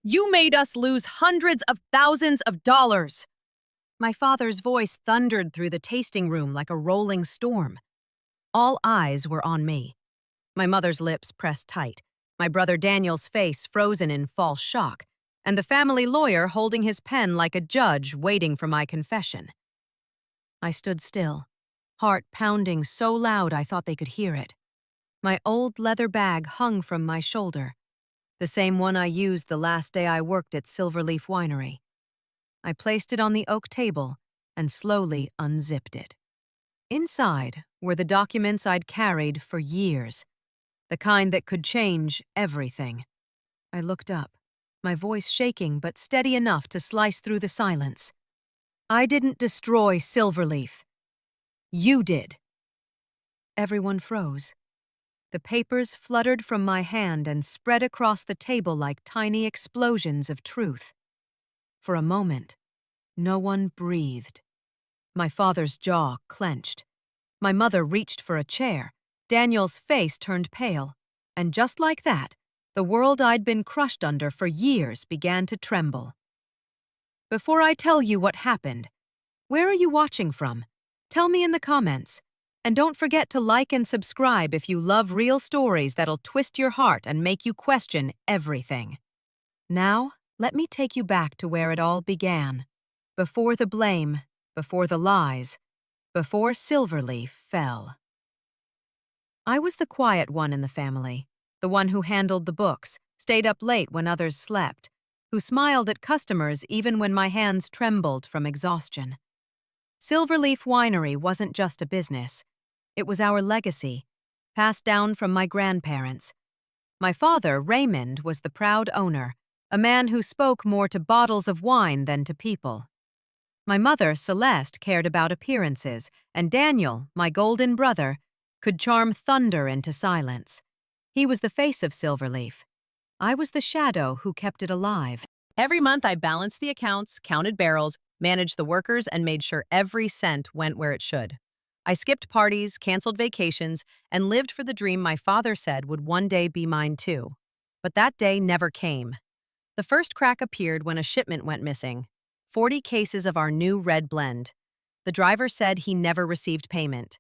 You made us lose hundreds of thousands of dollars. My father's voice thundered through the tasting room like a rolling storm. All eyes were on me. My mother's lips pressed tight, my brother Daniel's face frozen in false shock, and the family lawyer holding his pen like a judge waiting for my confession. I stood still, heart pounding so loud I thought they could hear it. My old leather bag hung from my shoulder, the same one I used the last day I worked at Silverleaf Winery. I placed it on the oak table and slowly unzipped it. Inside were the documents I'd carried for years, the kind that could change everything. I looked up, my voice shaking but steady enough to slice through the silence. I didn't destroy Silverleaf. You did. Everyone froze. The papers fluttered from my hand and spread across the table like tiny explosions of truth. For a moment, no one breathed. My father's jaw clenched. My mother reached for a chair. Daniel's face turned pale. And just like that, the world I'd been crushed under for years began to tremble. Before I tell you what happened, where are you watching from? Tell me in the comments. And don't forget to like and subscribe if you love real stories that'll twist your heart and make you question everything. Now, let me take you back to where it all began. Before the blame, before the lies, before Silverleaf fell. I was the quiet one in the family, the one who handled the books, stayed up late when others slept, who smiled at customers even when my hands trembled from exhaustion. Silverleaf Winery wasn't just a business. It was our legacy, passed down from my grandparents. My father, Raymond, was the proud owner, a man who spoke more to bottles of wine than to people. My mother, Celeste, cared about appearances, and Daniel, my golden brother, could charm thunder into silence. He was the face of Silverleaf. I was the shadow who kept it alive. Every month I balanced the accounts, counted barrels, managed the workers, and made sure every cent went where it should. I skipped parties, canceled vacations, and lived for the dream my father said would one day be mine too. But that day never came. The first crack appeared when a shipment went missing. 40 cases of our new red blend. The driver said he never received payment.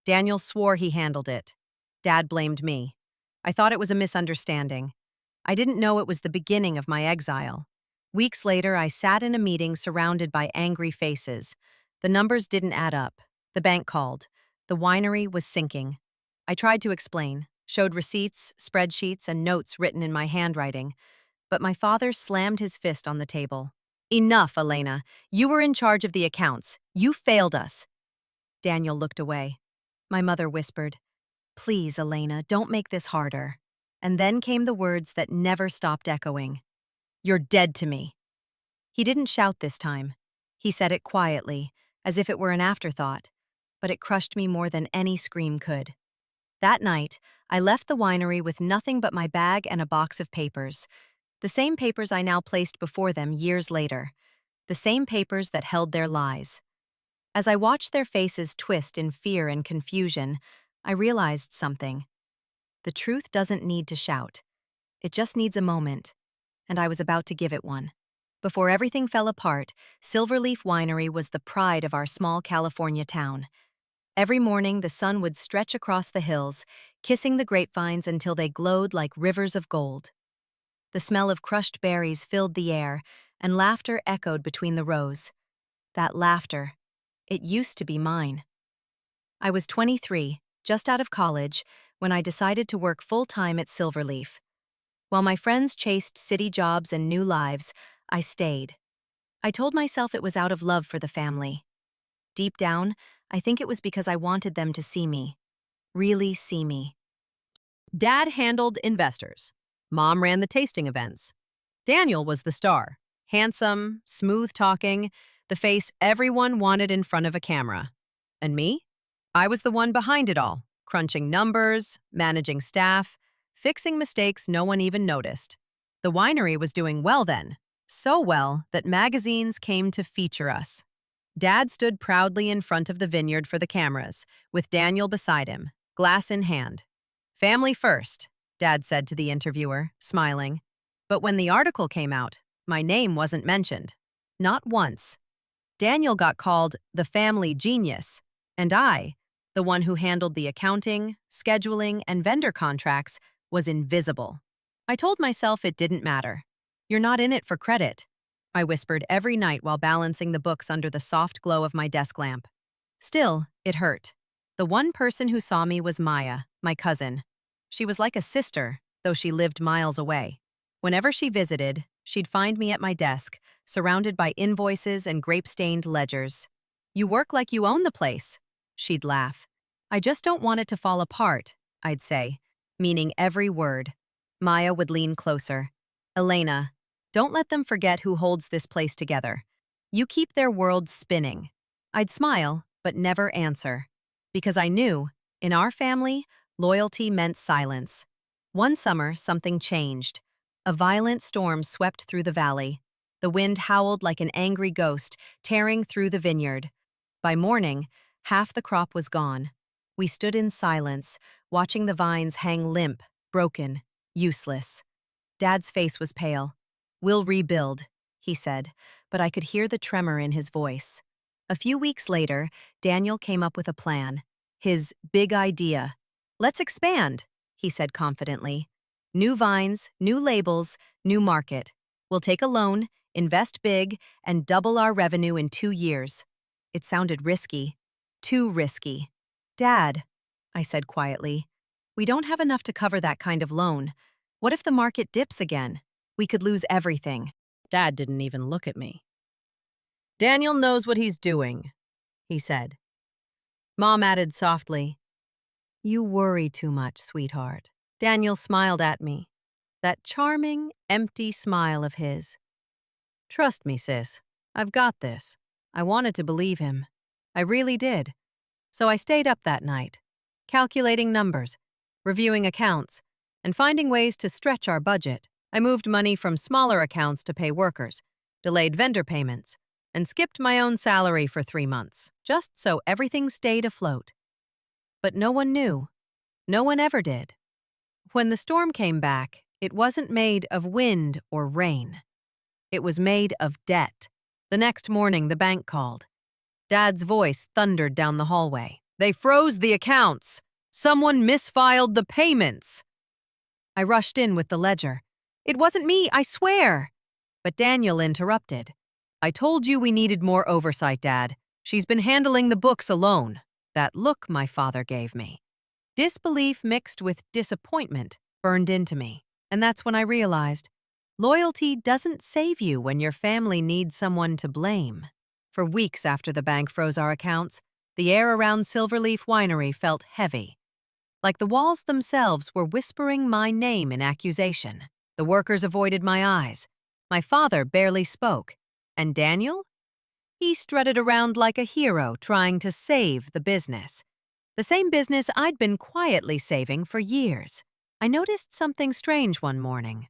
Daniel swore he handled it. Dad blamed me. I thought it was a misunderstanding. I didn't know it was the beginning of my exile. Weeks later, I sat in a meeting surrounded by angry faces. The numbers didn't add up. The bank called. The winery was sinking. I tried to explain, showed receipts, spreadsheets, and notes written in my handwriting. But my father slammed his fist on the table. Enough, Elena. You were in charge of the accounts. You failed us. Daniel looked away. My mother whispered, "Please, Elena, don't make this harder." And then came the words that never stopped echoing. "You're dead to me." He didn't shout this time. He said it quietly, as if it were an afterthought, but it crushed me more than any scream could. That night, I left the winery with nothing but my bag and a box of papers. The same papers I now placed before them years later. The same papers that held their lies. As I watched their faces twist in fear and confusion, I realized something. The truth doesn't need to shout. It just needs a moment, and I was about to give it one. Before everything fell apart, Silverleaf Winery was the pride of our small California town. Every morning, the sun would stretch across the hills, kissing the grapevines until they glowed like rivers of gold. The smell of crushed berries filled the air, and laughter echoed between the rows. That laughter, it used to be mine. I was 23, just out of college, when I decided to work full-time at Silverleaf. While my friends chased city jobs and new lives, I stayed. I told myself it was out of love for the family. Deep down, I think it was because I wanted them to see me. Really see me. Dad handled investors. Mom ran the tasting events. Daniel was the star. Handsome, smooth-talking, the face everyone wanted in front of a camera. And me? I was the one behind it all, crunching numbers, managing staff, fixing mistakes no one even noticed. The winery was doing well then, so well that magazines came to feature us. Dad stood proudly in front of the vineyard for the cameras, with Daniel beside him, glass in hand. "Family first," Dad said to the interviewer, smiling. But when the article came out, my name wasn't mentioned. Not once. Daniel got called the family genius, and I, the one who handled the accounting, scheduling, and vendor contracts, was invisible. I told myself it didn't matter. You're not in it for credit, I whispered every night while balancing the books under the soft glow of my desk lamp. Still, it hurt. The one person who saw me was Maya, my cousin. She was like a sister, though she lived miles away. Whenever she visited, she'd find me at my desk, surrounded by invoices and grape-stained ledgers. "You work like you own the place," she'd laugh. "I just don't want it to fall apart," I'd say, meaning every word. Maya would lean closer. "Elena, don't let them forget who holds this place together. You keep their world spinning." I'd smile, but never answer. Because I knew, in our family, loyalty meant silence. One summer, something changed. A violent storm swept through the valley. The wind howled like an angry ghost, tearing through the vineyard. By morning, half the crop was gone. We stood in silence, watching the vines hang limp, broken, useless. Dad's face was pale. "We'll rebuild," he said, but I could hear the tremor in his voice. A few weeks later, Daniel came up with a plan. His big idea. "Let's expand," he said confidently. "New vines, new labels, new market. We'll take a loan, invest big, and double our revenue in 2 years." It sounded risky. Too risky. "Dad," I said quietly, "we don't have enough to cover that kind of loan. What if the market dips again? We could lose everything." Dad didn't even look at me. "Daniel knows what he's doing," he said. Mom added softly, "You worry too much, sweetheart." Daniel smiled at me. That charming, empty smile of his. "Trust me, sis. I've got this." I wanted to believe him. I really did. So I stayed up that night, calculating numbers, reviewing accounts, and finding ways to stretch our budget. I moved money from smaller accounts to pay workers, delayed vendor payments, and skipped my own salary for 3 months, just so everything stayed afloat. But no one knew. No one ever did. When the storm came back, it wasn't made of wind or rain. It was made of debt. The next morning, the bank called. Dad's voice thundered down the hallway. "They froze the accounts! Someone misfiled the payments!" I rushed in with the ledger. "It wasn't me, I swear!" But Daniel interrupted. "I told you we needed more oversight, Dad. She's been handling the books alone." That look my father gave me. Disbelief mixed with disappointment burned into me. And that's when I realized, loyalty doesn't save you when your family needs someone to blame. For weeks after the bank froze our accounts, the air around Silverleaf Winery felt heavy. Like the walls themselves were whispering my name in accusation. The workers avoided my eyes. My father barely spoke. And Daniel? He strutted around like a hero trying to save the business. The same business I'd been quietly saving for years. I noticed something strange one morning.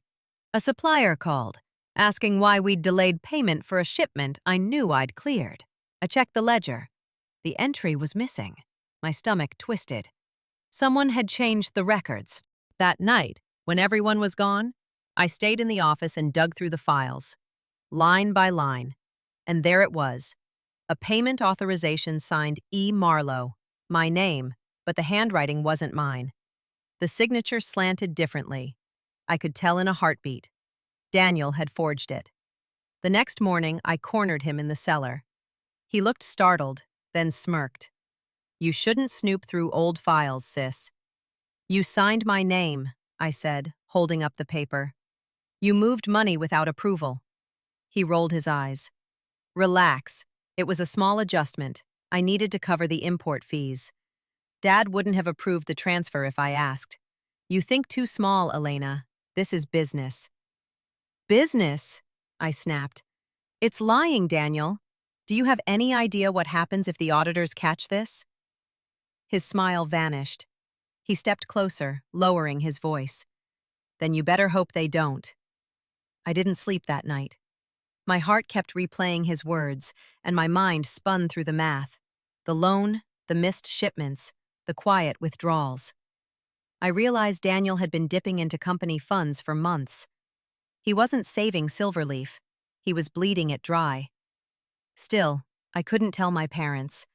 A supplier called, asking why we'd delayed payment for a shipment I knew I'd cleared. I checked the ledger. The entry was missing. My stomach twisted. Someone had changed the records. That night, when everyone was gone, I stayed in the office and dug through the files, line by line. And there it was, a payment authorization signed E. Marlow, my name, but the handwriting wasn't mine. The signature slanted differently. I could tell in a heartbeat. Daniel had forged it. The next morning, I cornered him in the cellar. He looked startled, then smirked. "You shouldn't snoop through old files, sis." "You signed my name," I said, holding up the paper. "You moved money without approval." He rolled his eyes. "Relax. It was a small adjustment. I needed to cover the import fees. Dad wouldn't have approved the transfer if I asked. You think too small, Elena. This is business." "Business?" I snapped. "It's lying, Daniel. Do you have any idea what happens if the auditors catch this?" His smile vanished. He stepped closer, lowering his voice. "Then you better hope they don't." I didn't sleep that night. My heart kept replaying his words, and my mind spun through the math. The loan, the missed shipments, the quiet withdrawals. I realized Daniel had been dipping into company funds for months. He wasn't saving Silverleaf. He was bleeding it dry. Still, I couldn't tell my parents.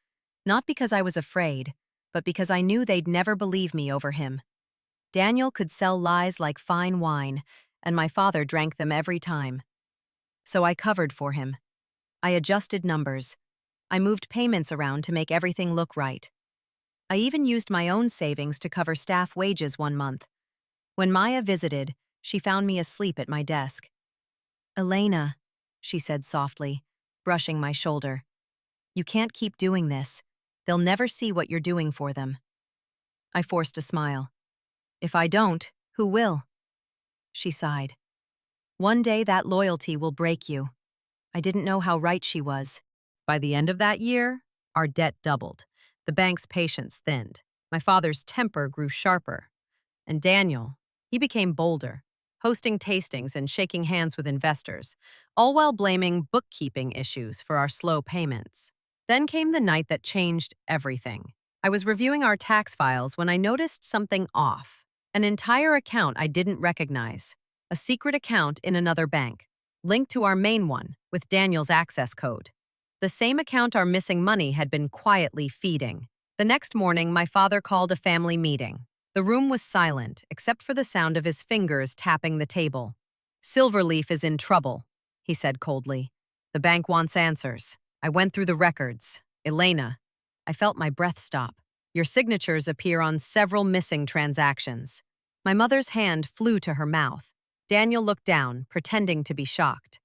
Not because I was afraid, but because I knew they'd never believe me over him. Daniel could sell lies like fine wine, and my father drank them every time. So I covered for him. I adjusted numbers. I moved payments around to make everything look right. I even used my own savings to cover staff wages one month. When Maya visited, she found me asleep at my desk. "Elena," she said softly, brushing my shoulder. "You can't keep doing this. They'll never see what you're doing for them." I forced a smile. "If I don't, who will?" She sighed. "One day that loyalty will break you." I didn't know how right she was. By the end of that year, our debt doubled. The bank's patience thinned. My father's temper grew sharper. And Daniel, he became bolder, hosting tastings and shaking hands with investors, all while blaming bookkeeping issues for our slow payments. Then came the night that changed everything. I was reviewing our tax files when I noticed something off. An entire account I didn't recognize. A secret account in another bank, linked to our main one, with Daniel's access code. The same account our missing money had been quietly feeding. The next morning, my father called a family meeting. The room was silent, except for the sound of his fingers tapping the table. "Silverleaf is in trouble," he said coldly. "The bank wants answers. I went through the records. Elena," I felt my breath stop. "Your signatures appear on several missing transactions." My mother's hand flew to her mouth. Daniel looked down, pretending to be shocked.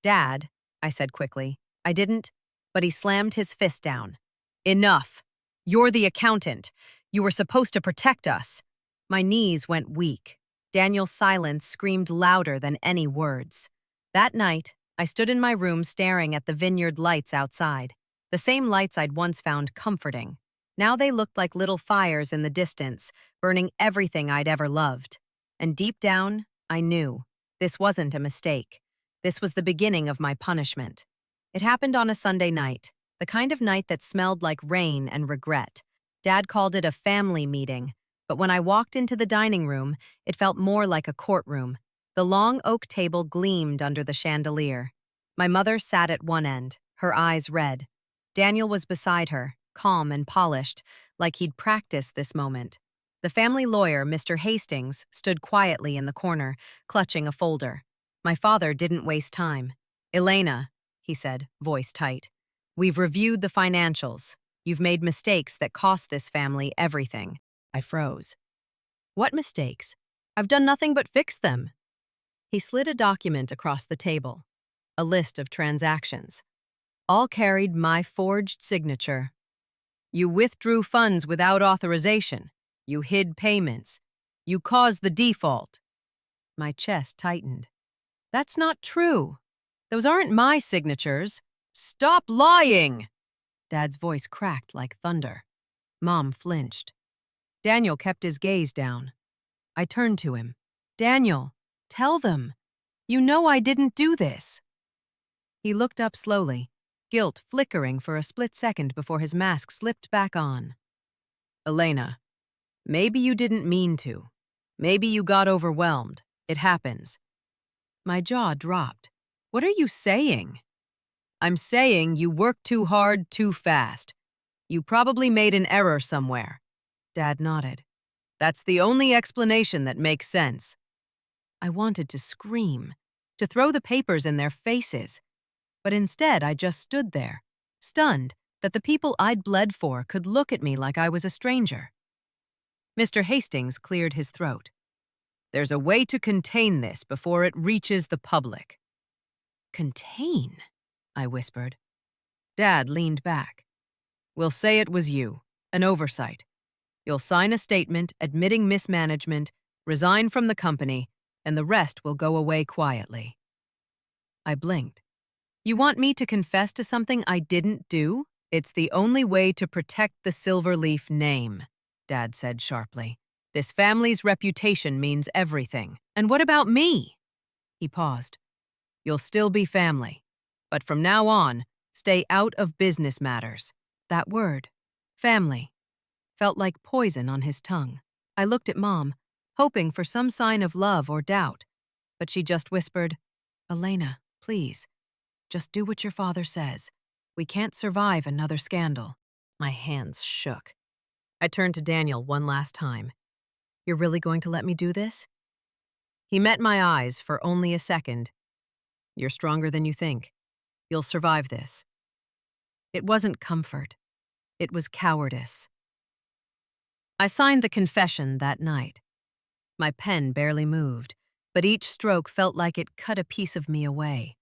"Dad," I said quickly. "I didn't," but he slammed his fist down. "Enough. You're the accountant. You were supposed to protect us." My knees went weak. Daniel's silence screamed louder than any words. That night, I stood in my room staring at the vineyard lights outside. The same lights I'd once found comforting. Now they looked like little fires in the distance, burning everything I'd ever loved. And deep down, I knew. This wasn't a mistake. This was the beginning of my punishment. It happened on a Sunday night, the kind of night that smelled like rain and regret. Dad called it a family meeting, but when I walked into the dining room, it felt more like a courtroom. The long oak table gleamed under the chandelier. My mother sat at one end, her eyes red. Daniel was beside her, calm and polished, like he'd practiced this moment. The family lawyer, Mr. Hastings, stood quietly in the corner, clutching a folder. My father didn't waste time. "Elena," he said, voice tight, "we've reviewed the financials. You've made mistakes that cost this family everything." I froze. "What mistakes? I've done nothing but fix them." He slid a document across the table. A list of transactions. All carried my forged signature. "You withdrew funds without authorization. You hid payments. You caused the default." My chest tightened. "That's not true. Those aren't my signatures." "Stop lying!" Dad's voice cracked like thunder. Mom flinched. Daniel kept his gaze down. I turned to him. "Daniel, tell them. You know I didn't do this." He looked up slowly, guilt flickering for a split second before his mask slipped back on. "Elena, maybe you didn't mean to. Maybe you got overwhelmed. It happens." My jaw dropped. "What are you saying?" "I'm saying you worked too hard, too fast. You probably made an error somewhere." Dad nodded. "That's the only explanation that makes sense." I wanted to scream, to throw the papers in their faces. But instead, I just stood there, stunned that the people I'd bled for could look at me like I was a stranger. Mr. Hastings cleared his throat. "There's a way to contain this before it reaches the public." "Contain?" I whispered. Dad leaned back. "We'll say it was you, an oversight. You'll sign a statement admitting mismanagement, resign from the company, and the rest will go away quietly." I blinked. "You want me to confess to something I didn't do?" "It's the only way to protect the Silverleaf name," Dad said sharply. "This family's reputation means everything." "And what about me?" He paused. "You'll still be family. But from now on, stay out of business matters." That word, family, felt like poison on his tongue. I looked at Mom, hoping for some sign of love or doubt. But she just whispered, "Elena, please, just do what your father says. We can't survive another scandal." My hands shook. I turned to Daniel one last time. "You're really going to let me do this?" He met my eyes for only a second. "You're stronger than you think. You'll survive this." It wasn't comfort. It was cowardice. I signed the confession that night. My pen barely moved, but each stroke felt like it cut a piece of me away.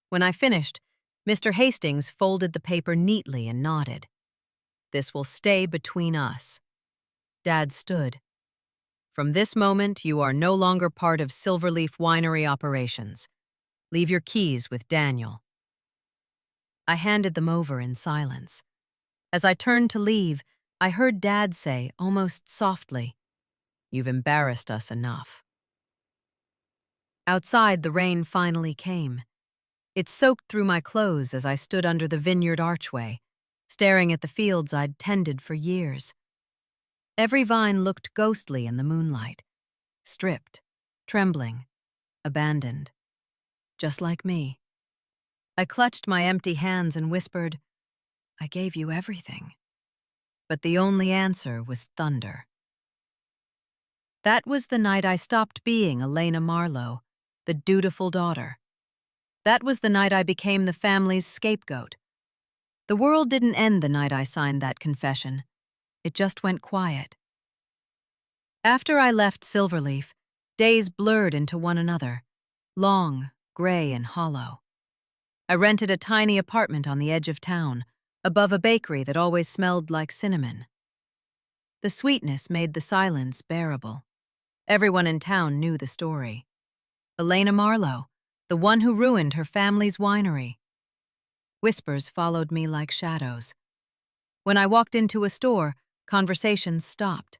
When I finished, Mr. Hastings folded the paper neatly and nodded. "This will stay between us." Dad stood. "From this moment, you are no longer part of Silverleaf Winery operations. Leave your keys with Daniel." I handed them over in silence. As I turned to leave, I heard Dad say, almost softly, "You've embarrassed us enough." Outside, the rain finally came. It soaked through my clothes as I stood under the vineyard archway, staring at the fields I'd tended for years. Every vine looked ghostly in the moonlight, stripped, trembling, abandoned, just like me. I clutched my empty hands and whispered, "I gave you everything." But the only answer was thunder. That was the night I stopped being Elena Marlow, the dutiful daughter. That was the night I became the family's scapegoat. The world didn't end the night I signed that confession. It just went quiet. After I left Silverleaf, days blurred into one another, long, gray, and hollow. I rented a tiny apartment on the edge of town, above a bakery that always smelled like cinnamon. The sweetness made the silence bearable. Everyone in town knew the story. Elena Marlow, the one who ruined her family's winery. Whispers followed me like shadows. When I walked into a store, conversations stopped.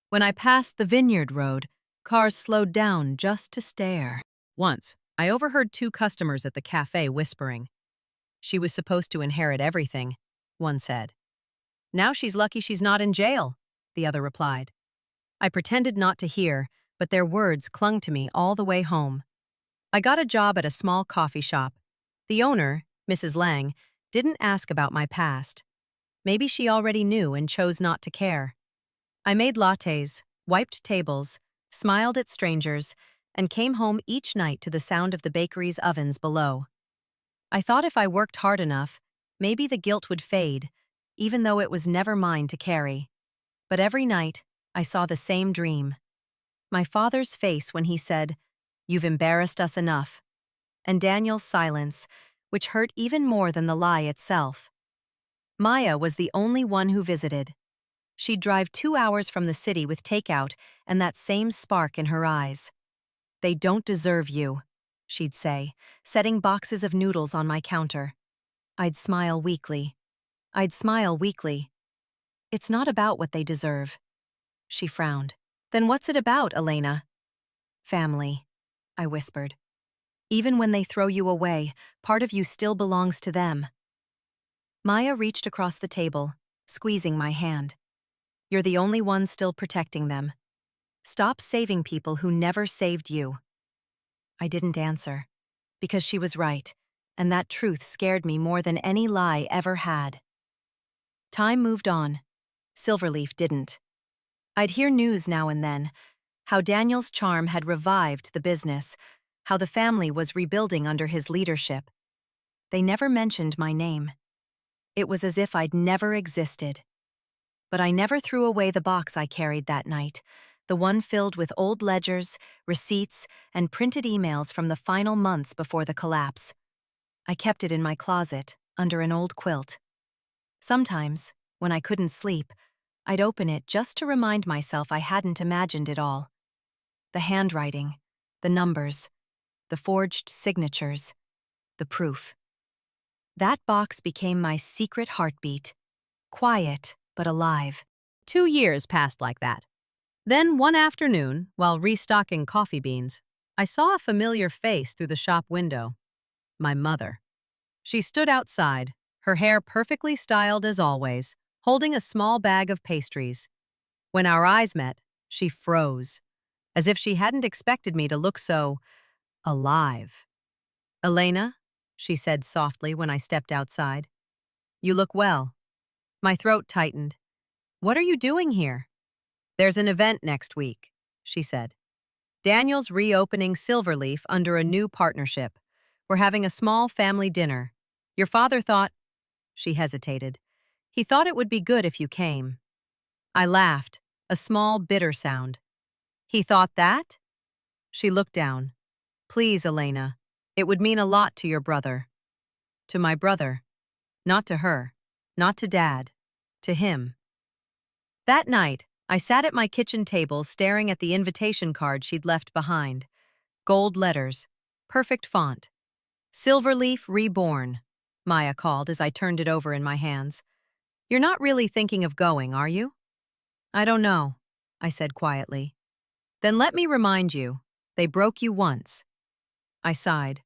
When I passed the vineyard road, cars slowed down just to stare. Once, I overheard two customers at the cafe whispering. "She was supposed to inherit everything," one said. "Now she's lucky she's not in jail," the other replied. I pretended not to hear, but their words clung to me all the way home. I got a job at a small coffee shop. The owner, Mrs. Lang, didn't ask about my past. Maybe she already knew and chose not to care. I made lattes, wiped tables, smiled at strangers, and came home each night to the sound of the bakery's ovens below. I thought if I worked hard enough, maybe the guilt would fade, even though it was never mine to carry. But every night, I saw the same dream. My father's face when he said, "You've embarrassed us enough," and Daniel's silence, which hurt even more than the lie itself. Maya was the only one who visited. She'd drive 2 hours from the city with takeout and that same spark in her eyes. "They don't deserve you," she'd say, setting boxes of noodles on my counter. I'd smile weakly. "It's not about what they deserve." She frowned. "Then what's it about, Elena?" "Family," I whispered. "Even when they throw you away, part of you still belongs to them." Maya reached across the table, squeezing my hand. "You're the only one still protecting them. Stop saving people who never saved you." I didn't answer, because she was right, and that truth scared me more than any lie ever had. Time moved on. Silverleaf didn't. I'd hear news now and then, how Daniel's charm had revived the business, how the family was rebuilding under his leadership. They never mentioned my name. It was as if I'd never existed. But I never threw away the box I carried that night, the one filled with old ledgers, receipts, and printed emails from the final months before the collapse. I kept it in my closet, under an old quilt. Sometimes, when I couldn't sleep, I'd open it just to remind myself I hadn't imagined it all. The handwriting, the numbers, the forged signatures, the proof. That box became my secret heartbeat, quiet but alive. 2 years passed like that. Then one afternoon, while restocking coffee beans, I saw a familiar face through the shop window. My mother. She stood outside, her hair perfectly styled as always, holding a small bag of pastries. When our eyes met, she froze. as if she hadn't expected me to look so alive. "Elena," she said softly when I stepped outside. "You look well." My throat tightened. "What are you doing here?" "There's an event next week," she said. "Daniel's reopening Silverleaf under a new partnership. We're having a small family dinner. Your father thought—" She hesitated. "He thought it would be good if you came." I laughed, a small, bitter sound. "He thought that?" She looked down. "Please, Elena. It would mean a lot to your brother." "To my brother. Not to her. Not to Dad. To him." That night, I sat at my kitchen table staring at the invitation card she'd left behind. Gold letters. Perfect font. "Silverleaf Reborn," Maya called as I turned it over in my hands. "You're not really thinking of going, are you?" "I don't know," I said quietly. "Then let me remind you, they broke you once." I sighed.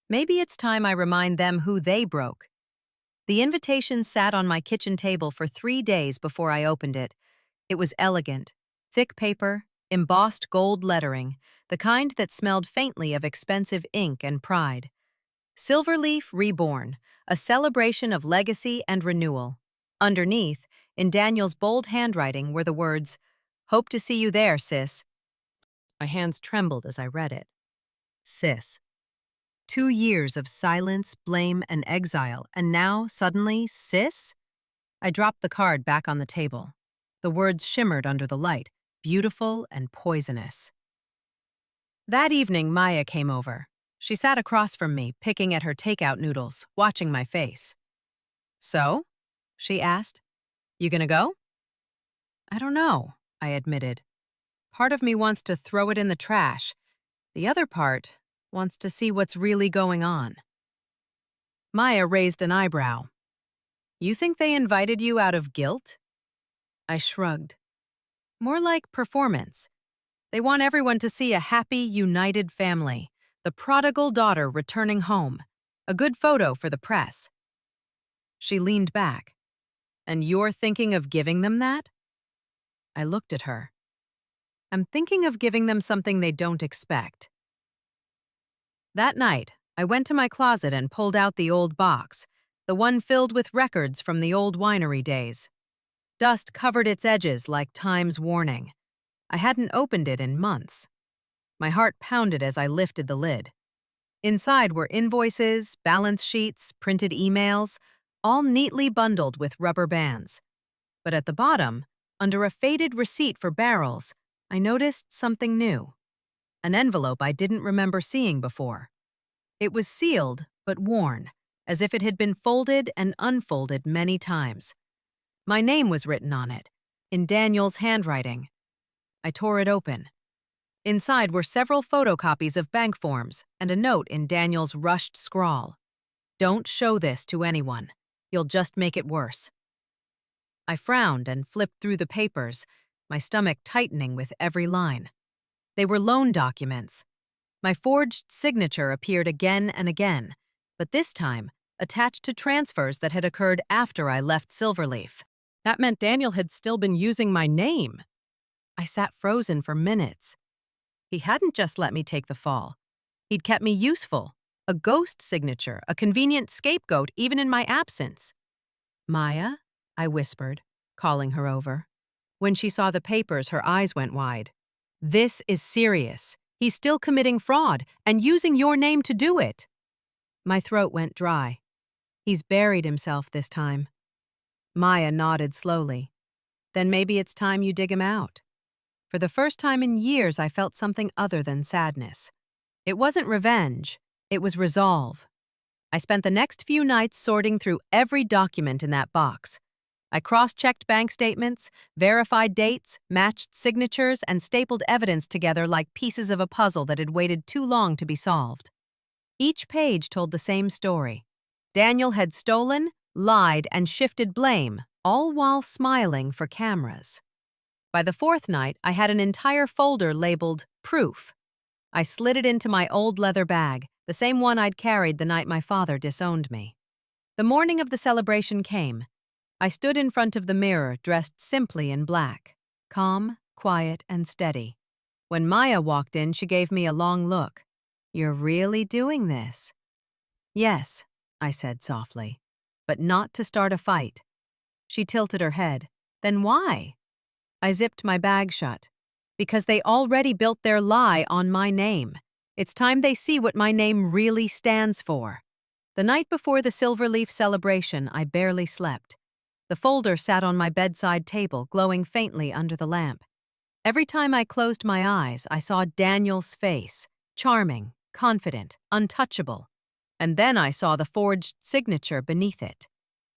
Maybe it's time I remind them who they broke. The invitation sat on my kitchen table for 3 days before I opened it. It was elegant, thick paper, embossed gold lettering, the kind that smelled faintly of expensive ink and pride. Silverleaf Reborn, a celebration of legacy and renewal. Underneath, in Daniel's bold handwriting, were the words, "Hope to see you there, sis." My hands trembled as I read it. Sis. 2 years of silence, blame, and exile, and now, suddenly, sis? I dropped the card back on the table. The words shimmered under the light, beautiful and poisonous. That evening, Maya came over. She sat across from me, picking at her takeout noodles, watching my face. "So?" she asked. "You gonna go?" "I don't know," I admitted. "Part of me wants to throw it in the trash. The other part wants to see what's really going on." Maya raised an eyebrow. "You think they invited you out of guilt?" I shrugged. "More like performance. They want everyone to see a happy, united family, the prodigal daughter returning home, a good photo for the press." She leaned back. "And you're thinking of giving them that?" I looked at her. "I'm thinking of giving them something they don't expect." That night, I went to my closet and pulled out the old box, the one filled with records from the old winery days. Dust covered its edges like time's warning. I hadn't opened it in months. My heart pounded as I lifted the lid. Inside were invoices, balance sheets, printed emails, all neatly bundled with rubber bands. But at the bottom, under a faded receipt for barrels, I noticed something new. An envelope I didn't remember seeing before. It was sealed, but worn, as if it had been folded and unfolded many times. My name was written on it, in Daniel's handwriting. I tore it open. Inside were several photocopies of bank forms and a note in Daniel's rushed scrawl. "Don't show this to anyone. You'll just make it worse." I frowned and flipped through the papers, my stomach tightening with every line. They were loan documents. My forged signature appeared again and again, but this time attached to transfers that had occurred after I left Silverleaf. That meant Daniel had still been using my name. I sat frozen for minutes. He hadn't just let me take the fall. He'd kept me useful, a ghost signature, a convenient scapegoat even in my absence. "Maya?" I whispered, calling her over. When she saw the papers, her eyes went wide. "This is serious. He's still committing fraud and using your name to do it." My throat went dry. "He's buried himself this time." Maya nodded slowly. "Then maybe it's time you dig him out." For the first time in years, I felt something other than sadness. It wasn't revenge. It was resolve. I spent the next few nights sorting through every document in that box. I cross-checked bank statements, verified dates, matched signatures, and stapled evidence together like pieces of a puzzle that had waited too long to be solved. Each page told the same story. Daniel had stolen, lied, and shifted blame, all while smiling for cameras. By the 4th night, I had an entire folder labeled Proof. I slid it into my old leather bag, the same one I'd carried the night my father disowned me. The morning of the celebration came. I stood in front of the mirror, dressed simply in black, calm, quiet, and steady. When Maya walked in, she gave me a long look. "You're really doing this?" "Yes," I said softly, "but not to start a fight." She tilted her head. "Then why?" I zipped my bag shut. "Because they already built their lie on my name. It's time they see what my name really stands for." The night before the Silverleaf celebration, I barely slept. The folder sat on my bedside table, glowing faintly under the lamp. Every time I closed my eyes, I saw Daniel's face, charming, confident, untouchable. And then I saw the forged signature beneath it.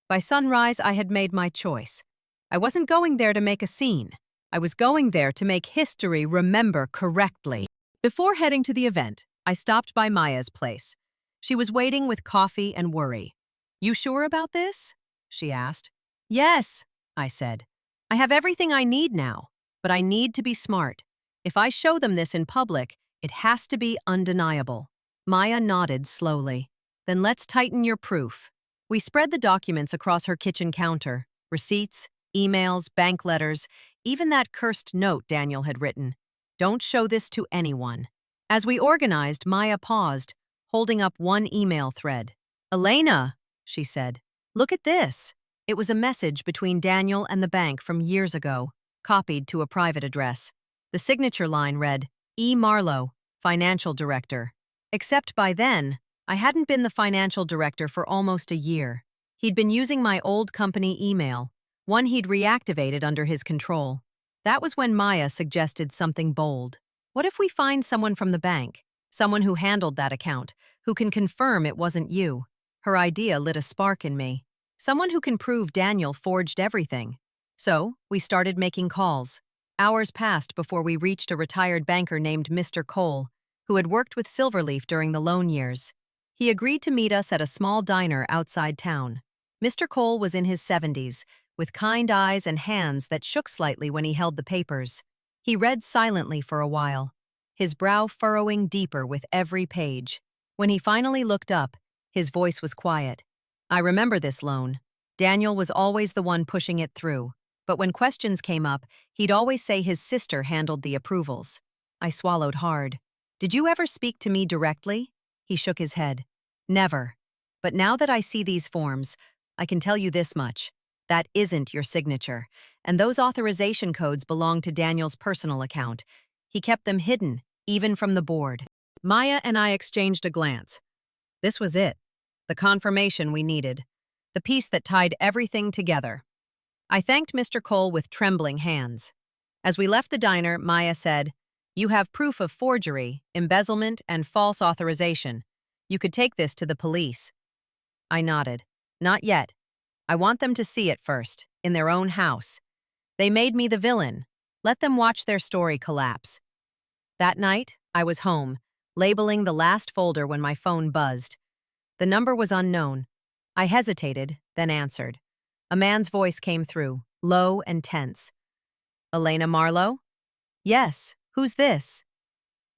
By sunrise, I had made my choice. I wasn't going there to make a scene. I was going there to make history remember correctly. Before heading to the event, I stopped by Maya's place. She was waiting with coffee and worry. "You sure about this?" she asked. "Yes," I said. "I have everything I need now, but I need to be smart. If I show them this in public, it has to be undeniable." Maya nodded slowly. "Then let's tighten your proof." We spread the documents across her kitchen counter, receipts, emails, bank letters, even that cursed note Daniel had written. "Don't show this to anyone." As we organized, Maya paused, holding up one email thread. "Elena," she said, "look at this." It was a message between Daniel and the bank from years ago, copied to a private address. The signature line read, "E. Marlow, Financial Director." Except by then, I hadn't been the financial director for almost a year. He'd been using my old company email, one he'd reactivated under his control. That was when Maya suggested something bold. "What if we find someone from the bank, someone who handled that account, who can confirm it wasn't you?" Her idea lit a spark in me. Someone who can prove Daniel forged everything. So, we started making calls. Hours passed before we reached a retired banker named Mr. Cole, who had worked with Silverleaf during the loan years. He agreed to meet us at a small diner outside town. Mr. Cole was in his 70s, with kind eyes and hands that shook slightly when he held the papers. He read silently for a while, his brow furrowing deeper with every page. When he finally looked up, his voice was quiet. "I remember this loan. Daniel was always the one pushing it through, but when questions came up, he'd always say his sister handled the approvals." I swallowed hard. "Did you ever speak to me directly?" He shook his head. "Never. But now that I see these forms, I can tell you this much. That isn't your signature, and those authorization codes belong to Daniel's personal account. He kept them hidden, even from the board." Maya and I exchanged a glance. This was it, the confirmation we needed, the piece that tied everything together. I thanked Mr. Cole with trembling hands. As we left the diner, Maya said, "You have proof of forgery, embezzlement, and false authorization. You could take this to the police." I nodded. "Not yet. I want them to see it first, in their own house. They made me the villain. Let them watch their story collapse." That night, I was home, labeling the last folder when my phone buzzed. The number was unknown. I hesitated, then answered. A man's voice came through, low and tense. "Elena Marlow?" "Yes. Who's this?"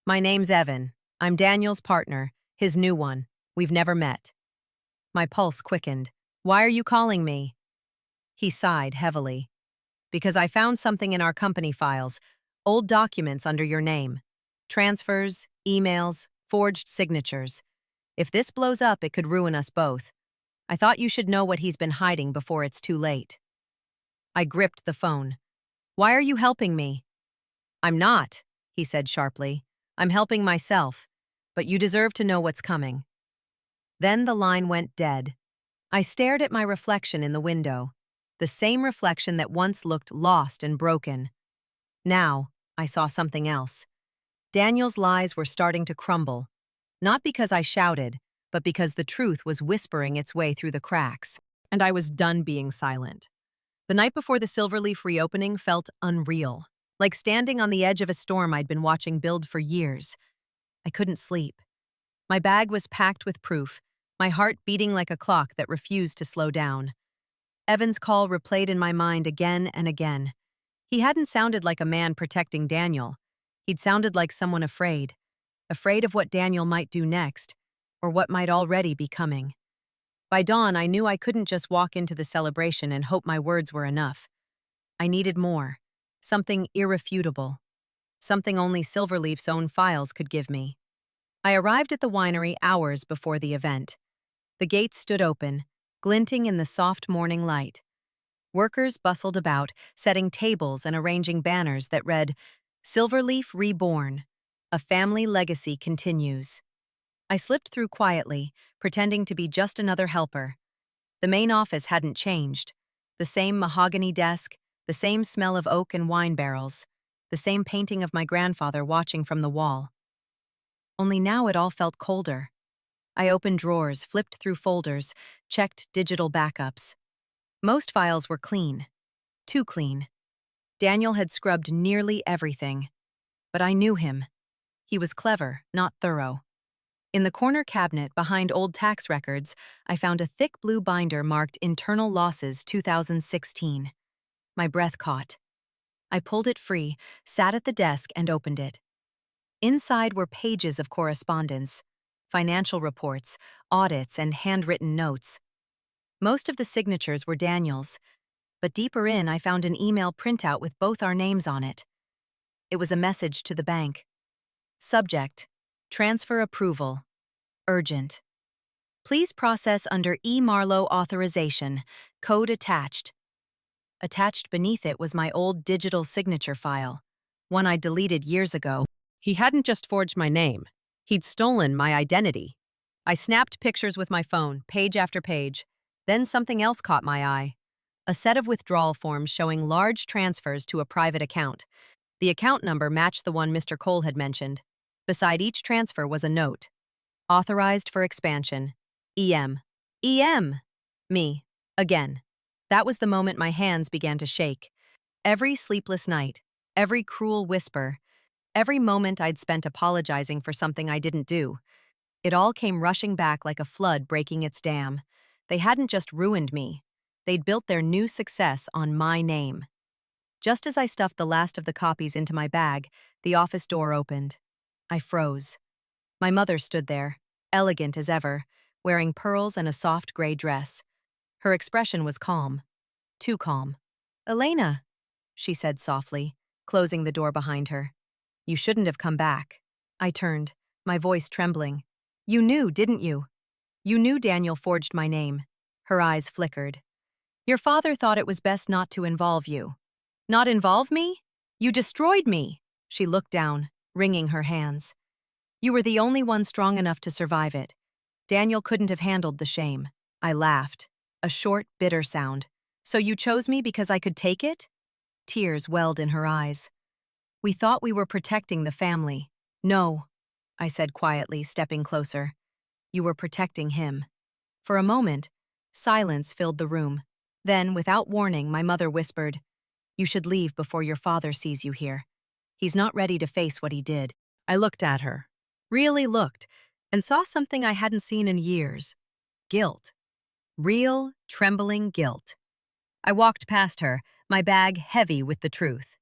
"My name's Evan. I'm Daniel's partner, his new one. We've never met." My pulse quickened. "Why are you calling me?" He sighed heavily. "Because I found something in our company files, old documents under your name. Transfers, emails, forged signatures. If this blows up, it could ruin us both. I thought you should know what he's been hiding before it's too late." I gripped the phone. "Why are you helping me?" "I'm not," he said sharply. "I'm helping myself. But you deserve to know what's coming." Then the line went dead. I stared at my reflection in the window, the same reflection that once looked lost and broken. Now, I saw something else. Daniel's lies were starting to crumble, not because I shouted, but because the truth was whispering its way through the cracks, and I was done being silent. The night before the Silverleaf reopening felt unreal, like standing on the edge of a storm I'd been watching build for years. I couldn't sleep. My bag was packed with proof, my heart beating like a clock that refused to slow down. Evan's call replayed in my mind again and again. He hadn't sounded like a man protecting Daniel. He'd sounded like someone afraid of what Daniel might do next, or what might already be coming. By dawn, I knew I couldn't just walk into the celebration and hope my words were enough. I needed more, something irrefutable. something only Silverleaf's own files could give me. I arrived at the winery hours before the event. The gates stood open, glinting in the soft morning light. Workers bustled about, setting tables and arranging banners that read, "Silverleaf Reborn. A family legacy continues." I slipped through quietly, pretending to be just another helper. The main office hadn't changed. The same mahogany desk, the same smell of oak and wine barrels, the same painting of my grandfather watching from the wall. Only now it all felt colder. I opened drawers, flipped through folders, checked digital backups. Most files were clean. Too clean. Daniel had scrubbed nearly everything. But I knew him. He was clever, not thorough. In the corner cabinet behind old tax records, I found a thick blue binder marked Internal Losses 2016. My breath caught. I pulled it free, sat at the desk, and opened it. Inside were pages of correspondence, financial reports, audits, and handwritten notes. Most of the signatures were Daniel's, but deeper in I found an email printout with both our names on it. It was a message to the bank. Subject: Transfer approval. Urgent. Please process under E. Marlow authorization. Code attached. Attached beneath it was my old digital signature file, one I deleted years ago. He hadn't just forged my name. He'd stolen my identity. I snapped pictures with my phone, page after page. Then something else caught my eye. A set of withdrawal forms showing large transfers to a private account. The account number matched the one Mr. Cole had mentioned. Beside each transfer was a note. Authorized for expansion. EM. EM! Me. Again. That was the moment my hands began to shake. Every sleepless night, every cruel whisper, every moment I'd spent apologizing for something I didn't do. It all came rushing back like a flood breaking its dam. They hadn't just ruined me. They'd built their new success on my name. Just as I stuffed the last of the copies into my bag, the office door opened. I froze. My mother stood there, elegant as ever, wearing pearls and a soft gray dress. Her expression was calm. Too calm. "Elena," she said softly, closing the door behind her. "You shouldn't have come back." I turned, my voice trembling. "You knew, didn't you? You knew Daniel forged my name." Her eyes flickered. "Your father thought it was best not to involve you." "Not involve me? You destroyed me." She looked down, wringing her hands. "You were the only one strong enough to survive it. Daniel couldn't have handled the shame." I laughed, a short, bitter sound. "So you chose me because I could take it?" Tears welled in her eyes. "We thought we were protecting the family." "No," I said quietly, stepping closer. "You were protecting him." For a moment, silence filled the room. Then, without warning, my mother whispered, "You should leave before your father sees you here. He's not ready to face what he did." I looked at her, really looked, and saw something I hadn't seen in years. Guilt. Real, trembling guilt. I walked past her, my bag heavy with the truth.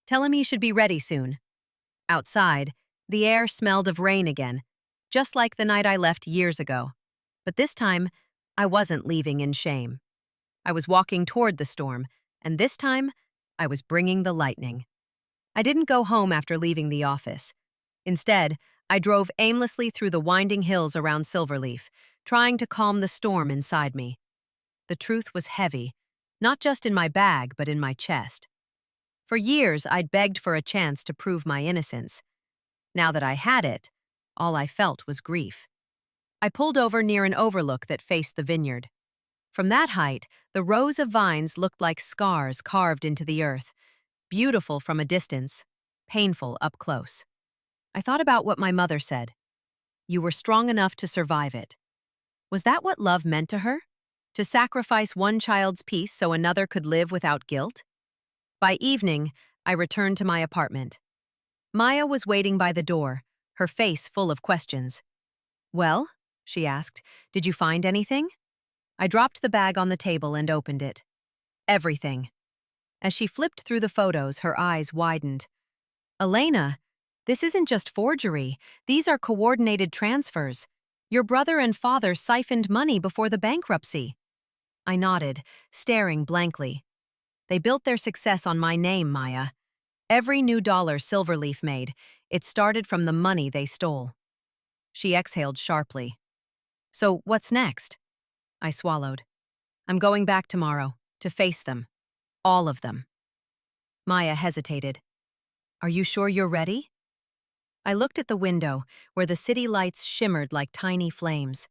"Tell him he should be ready soon." Outside, the air smelled of rain again, just like the night I left years ago. But this time, I wasn't leaving in shame. I was walking toward the storm, and this time, I was bringing the lightning. I didn't go home after leaving the office. Instead, I drove aimlessly through the winding hills around Silverleaf, trying to calm the storm inside me. The truth was heavy, not just in my bag, but in my chest. For years, I'd begged for a chance to prove my innocence. Now that I had it, all I felt was grief. I pulled over near an overlook that faced the vineyard. From that height, the rows of vines looked like scars carved into the earth, beautiful from a distance, painful up close. I thought about what my mother said. You were strong enough to survive it. Was that what love meant to her? To sacrifice one child's peace so another could live without guilt? By evening, I returned to my apartment. Maya was waiting by the door, her face full of questions. "Well?" she asked. "Did you find anything?" I dropped the bag on the table and opened it. Everything. As she flipped through the photos, her eyes widened. "Elena, this isn't just forgery. These are coordinated transfers. Your brother and father siphoned money before the bankruptcy." I nodded, staring blankly. "They built their success on my name, Maya. Every new dollar Silverleaf made, it started from the money they stole. She exhaled sharply. So what's next? I swallowed. I'm going back tomorrow, to face them. All of them. Maya hesitated. Are you sure you're ready? I looked at the window, where the city lights shimmered like tiny flames.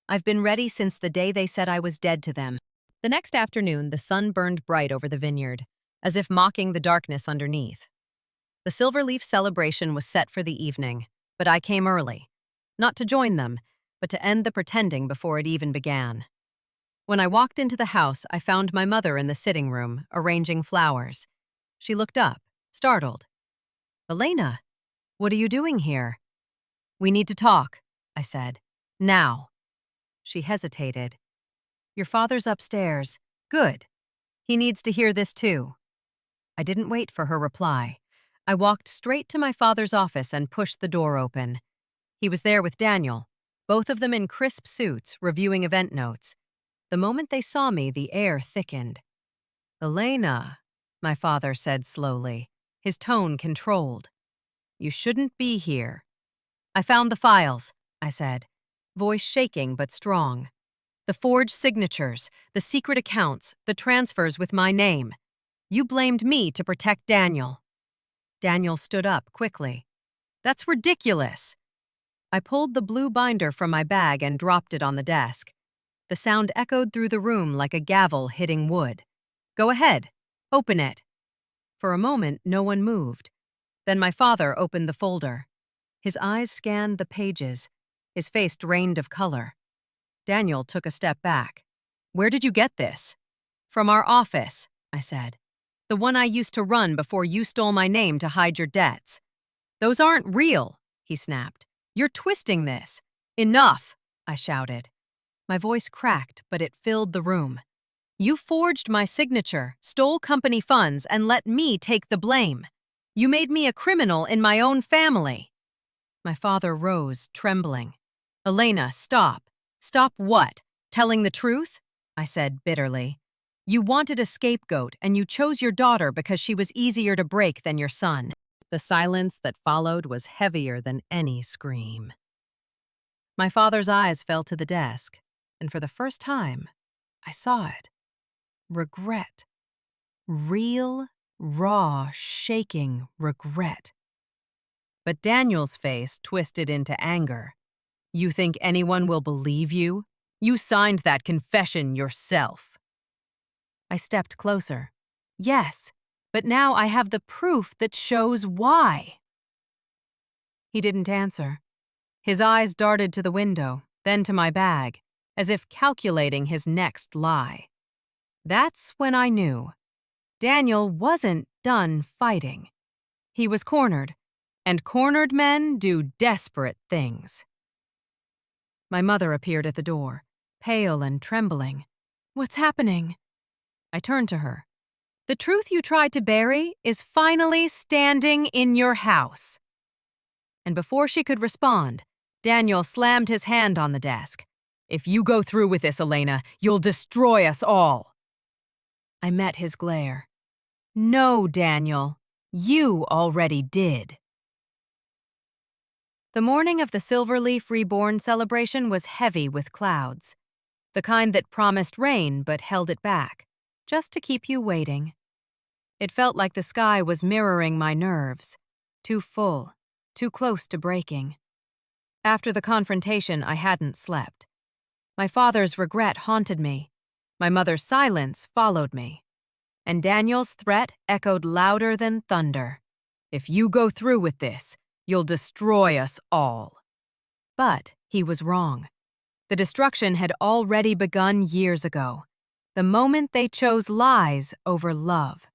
I've been ready since the day they said I was dead to them. The next afternoon, the sun burned bright over the vineyard, as if mocking the darkness underneath. The Silverleaf celebration was set for the evening, but I came early. Not to join them, but to end the pretending before it even began. When I walked into the house, I found my mother in the sitting room, arranging flowers. She looked up, startled. Elena, what are you doing here? We need to talk, I said. Now. She hesitated. Your father's upstairs. Good. He needs to hear this too. I didn't wait for her reply. I walked straight to my father's office and pushed the door open. He was there with Daniel, both of them in crisp suits, reviewing event notes. The moment they saw me, the air thickened. Elena, my father said slowly, his tone controlled. You shouldn't be here. I found the files, I said, voice shaking but strong. The forged signatures, the secret accounts, the transfers with my name. You blamed me to protect Daniel. Daniel stood up quickly. That's ridiculous. I pulled the blue binder from my bag and dropped it on the desk. The sound echoed through the room like a gavel hitting wood. Go ahead. Open it. For a moment, no one moved. Then my father opened the folder. His eyes scanned the pages. His face drained of color. Daniel took a step back. Where did you get this? From our office, I said. The one I used to run before you stole my name to hide your debts. Those aren't real, he snapped. You're twisting this. Enough, I shouted. My voice cracked, but it filled the room. You forged my signature, stole company funds, and let me take the blame. You made me a criminal in my own family. My father rose, trembling. Elena, stop. Stop what? Telling the truth? I said bitterly. You wanted a scapegoat, and you chose your daughter because she was easier to break than your son. The silence that followed was heavier than any scream. My father's eyes fell to the desk, and for the first time, I saw it. Regret. Real, raw, shaking regret. But Daniel's face twisted into anger. You think anyone will believe you? You signed that confession yourself. I stepped closer. Yes, but now I have the proof that shows why. He didn't answer. His eyes darted to the window, then to my bag, as if calculating his next lie. That's when I knew. Daniel wasn't done fighting. He was cornered, and cornered men do desperate things. My mother appeared at the door, pale and trembling. What's happening? I turned to her. The truth you tried to bury is finally standing in your house. And before she could respond, Daniel slammed his hand on the desk. If you go through with this, Elena, you'll destroy us all. I met his glare. No, Daniel, you already did. The morning of the Silverleaf Reborn celebration was heavy with clouds. The kind that promised rain but held it back, just to keep you waiting. It felt like the sky was mirroring my nerves. Too full, too close to breaking. After the confrontation, I hadn't slept. My father's regret haunted me. My mother's silence followed me. And Daniel's threat echoed louder than thunder. If you go through with this, you'll destroy us all. But he was wrong. The destruction had already begun years ago, the moment they chose lies over love.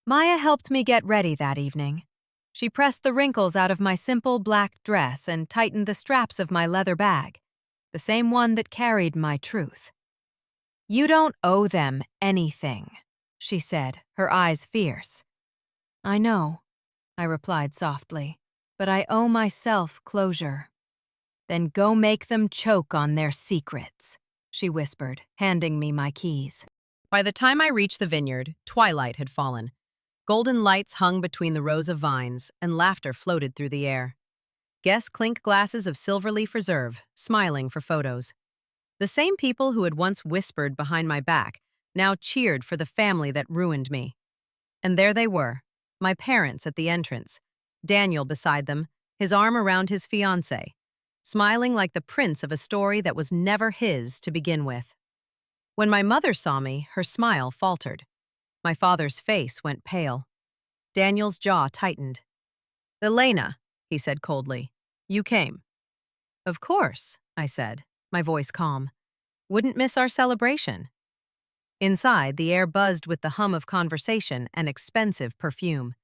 Maya helped me get ready that evening. She pressed the wrinkles out of my simple black dress and tightened the straps of my leather bag, the same one that carried my truth. You don't owe them anything, she said, her eyes fierce. I know, I replied softly, but I owe myself closure. Then go make them choke on their secrets, she whispered, handing me my keys. By the time I reached the vineyard, twilight had fallen. Golden lights hung between the rows of vines, and laughter floated through the air. Guests clinked glasses of Silverleaf Reserve, smiling for photos. The same people who had once whispered behind my back now cheered for the family that ruined me. And there they were, my parents at the entrance, Daniel beside them, his arm around his fiancée, smiling like the prince of a story that was never his to begin with. When my mother saw me, her smile faltered. My father's face went pale. Daniel's jaw tightened. "Elena," he said coldly, "you came." "Of course," I said, my voice calm. "Wouldn't miss our celebration." Inside, the air buzzed with the hum of conversation and expensive perfume.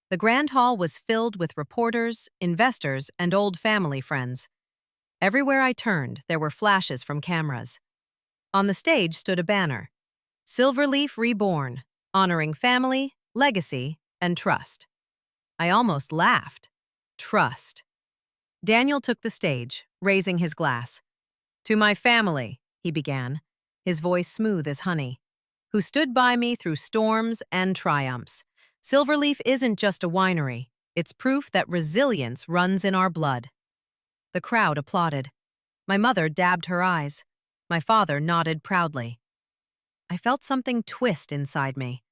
The grand hall was filled with reporters, investors, and old family friends. Everywhere I turned, there were flashes from cameras. On the stage stood a banner, "Silverleaf Reborn, honoring family, legacy, and trust." I almost laughed. Trust. Daniel took the stage, raising his glass. "To my family," he began, his voice smooth as honey, "who stood by me through storms and triumphs. Silverleaf isn't just a winery. It's proof that resilience runs in our blood." The crowd applauded. My mother dabbed her eyes. My father nodded proudly. I felt something twist inside me,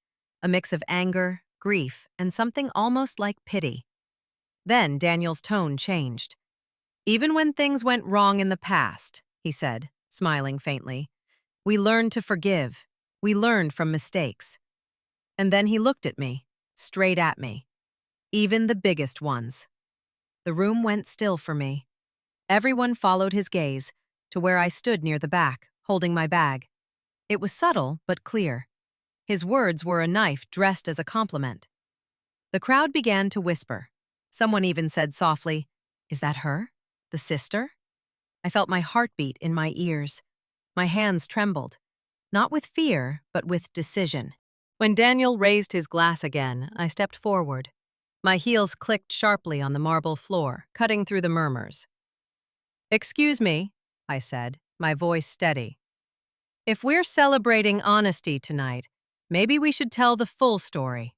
a mix of anger, grief, and something almost like pity. Then Daniel's tone changed. "Even when things went wrong in the past," he said, smiling faintly, "we learned to forgive. We learned from mistakes." And then he looked at me, straight at me. "Even the biggest ones." The room went still for me. Everyone followed his gaze to where I stood near the back, holding my bag. It was subtle but clear. His words were a knife dressed as a compliment. The crowd began to whisper. Someone even said softly, "Is that her? The sister?" I felt my heartbeat in my ears. My hands trembled, not with fear, but with decision. When Daniel raised his glass again, I stepped forward. My heels clicked sharply on the marble floor, cutting through the murmurs. "Excuse me," I said, my voice steady. "If we're celebrating honesty tonight, maybe we should tell the full story."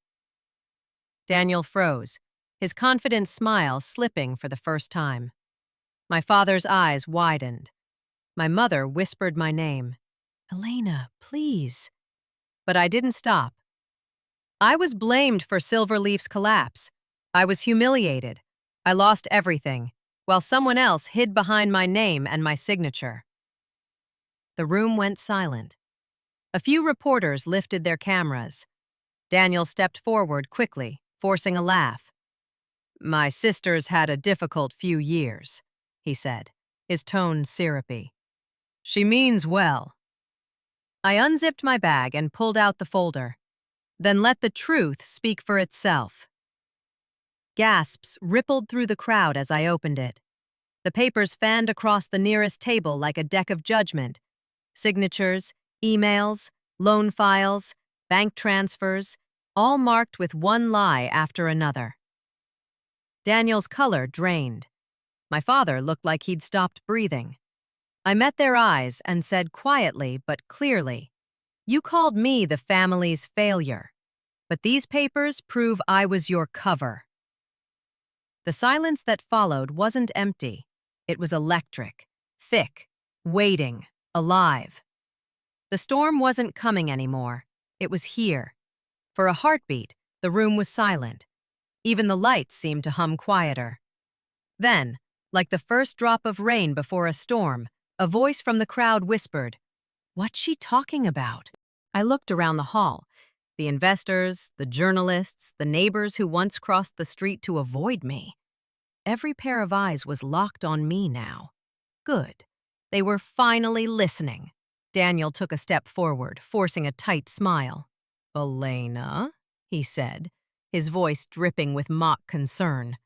Daniel froze, his confident smile slipping for the first time. My father's eyes widened. My mother whispered my name. "Elena, please." But I didn't stop. I was blamed for Silverleaf's collapse. I was humiliated. I lost everything, while someone else hid behind my name and my signature. The room went silent. A few reporters lifted their cameras. Daniel stepped forward quickly, forcing a laugh. "My sister's had a difficult few years," he said, his tone syrupy. "She means well." I unzipped my bag and pulled out the folder. "Then let the truth speak for itself." Gasps rippled through the crowd as I opened it. The papers fanned across the nearest table like a deck of judgment. Signatures, emails, loan files, bank transfers, all marked with one lie after another. Daniel's color drained. My father looked like he'd stopped breathing. I met their eyes and said quietly but clearly, "You called me the family's failure, but these papers prove I was your cover." The silence that followed wasn't empty. It was electric, thick, waiting, alive. The storm wasn't coming anymore. It was here. For a heartbeat, the room was silent. Even the lights seemed to hum quieter. Then, like the first drop of rain before a storm, a voice from the crowd whispered, "What's she talking about?" I looked around the hall. The investors, the journalists, the neighbors who once crossed the street to avoid me. Every pair of eyes was locked on me now. Good. They were finally listening. Daniel took a step forward, forcing a tight smile. "Elena," he said, his voice dripping with mock concern.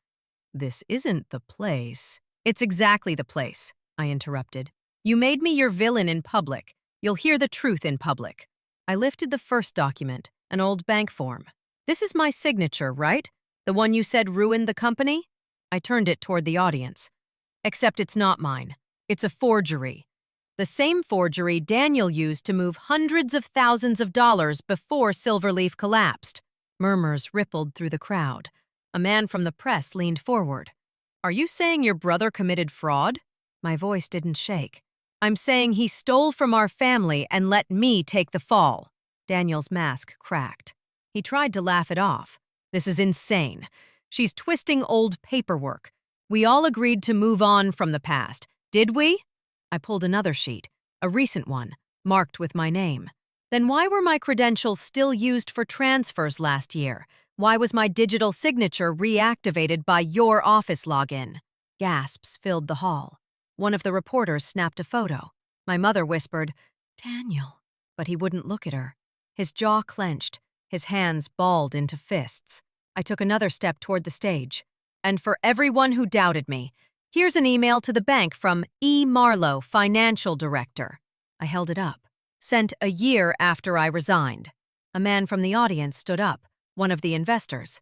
"This isn't the place." "It's exactly the place," I interrupted. "You made me your villain in public. You'll hear the truth in public." I lifted the first document, an old bank form. "This is my signature, right? The one you said ruined the company?" I turned it toward the audience. "Except it's not mine. It's a forgery. The same forgery Daniel used to move hundreds of thousands of dollars before Silverleaf collapsed." Murmurs rippled through the crowd. A man from the press leaned forward. "Are you saying your brother committed fraud?" My voice didn't shake. "I'm saying he stole from our family and let me take the fall." Daniel's mask cracked. He tried to laugh it off. "This is insane. She's twisting old paperwork. We all agreed to move on from the past. Did we?" I pulled another sheet, a recent one, marked with my name. Then why were my credentials still used for transfers last year? Why was my digital signature reactivated by your office login? Gasps filled the hall. One of the reporters snapped a photo. My mother whispered, "Daniel," but he wouldn't look at her. His jaw clenched, his hands balled into fists. I took another step toward the stage. "And for everyone who doubted me, here's an email to the bank from E. Marlow, financial director." I held it up. "Sent a year after I resigned." A man from the audience stood up, one of the investors.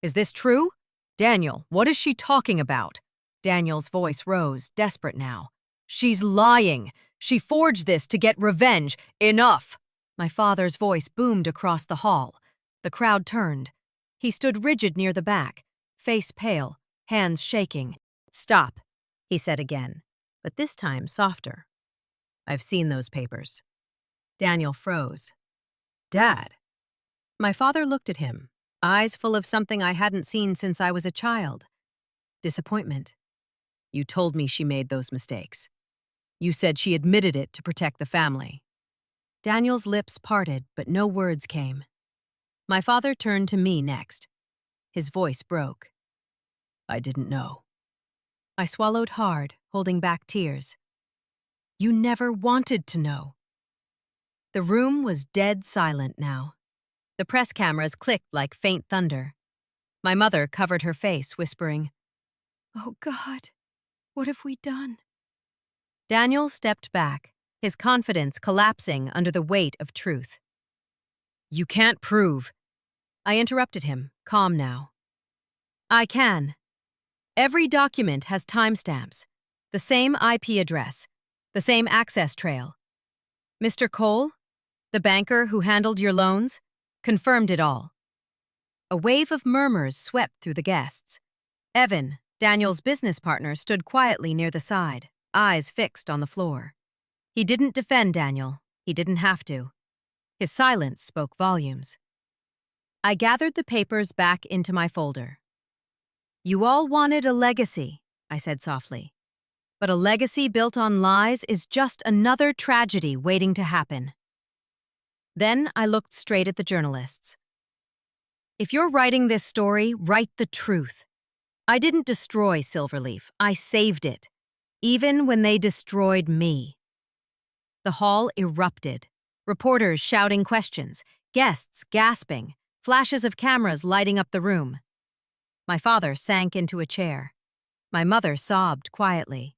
"Is this true? Daniel, what is she talking about?" Daniel's voice rose, desperate now. "She's lying. She forged this to get revenge. Enough!" My father's voice boomed across the hall. The crowd turned. He stood rigid near the back, face pale, hands shaking. "Stop," he said again, but this time softer. "I've seen those papers." Daniel froze. "Dad." My father looked at him, eyes full of something I hadn't seen since I was a child. Disappointment. "You told me she made those mistakes. You said she admitted it to protect the family." Daniel's lips parted, but no words came. My father turned to me next. His voice broke. "I didn't know." I swallowed hard, holding back tears. "You never wanted to know." The room was dead silent now. The press cameras clicked like faint thunder. My mother covered her face, whispering, "Oh God, what have we done?" Daniel stepped back, his confidence collapsing under the weight of truth. "You can't prove." I interrupted him, calm now. "I can. Every document has timestamps, the same IP address, the same access trail. Mr. Cole, the banker who handled your loans, confirmed it all." A wave of murmurs swept through the guests. Evan, Daniel's business partner, stood quietly near the side, eyes fixed on the floor. He didn't defend Daniel. He didn't have to. His silence spoke volumes. I gathered the papers back into my folder. "You all wanted a legacy," I said softly. "But a legacy built on lies is just another tragedy waiting to happen." Then I looked straight at the journalists. "If you're writing this story, write the truth. I didn't destroy Silverleaf. I saved it, even when they destroyed me." The hall erupted, reporters shouting questions, guests gasping, flashes of cameras lighting up the room. My father sank into a chair. My mother sobbed quietly.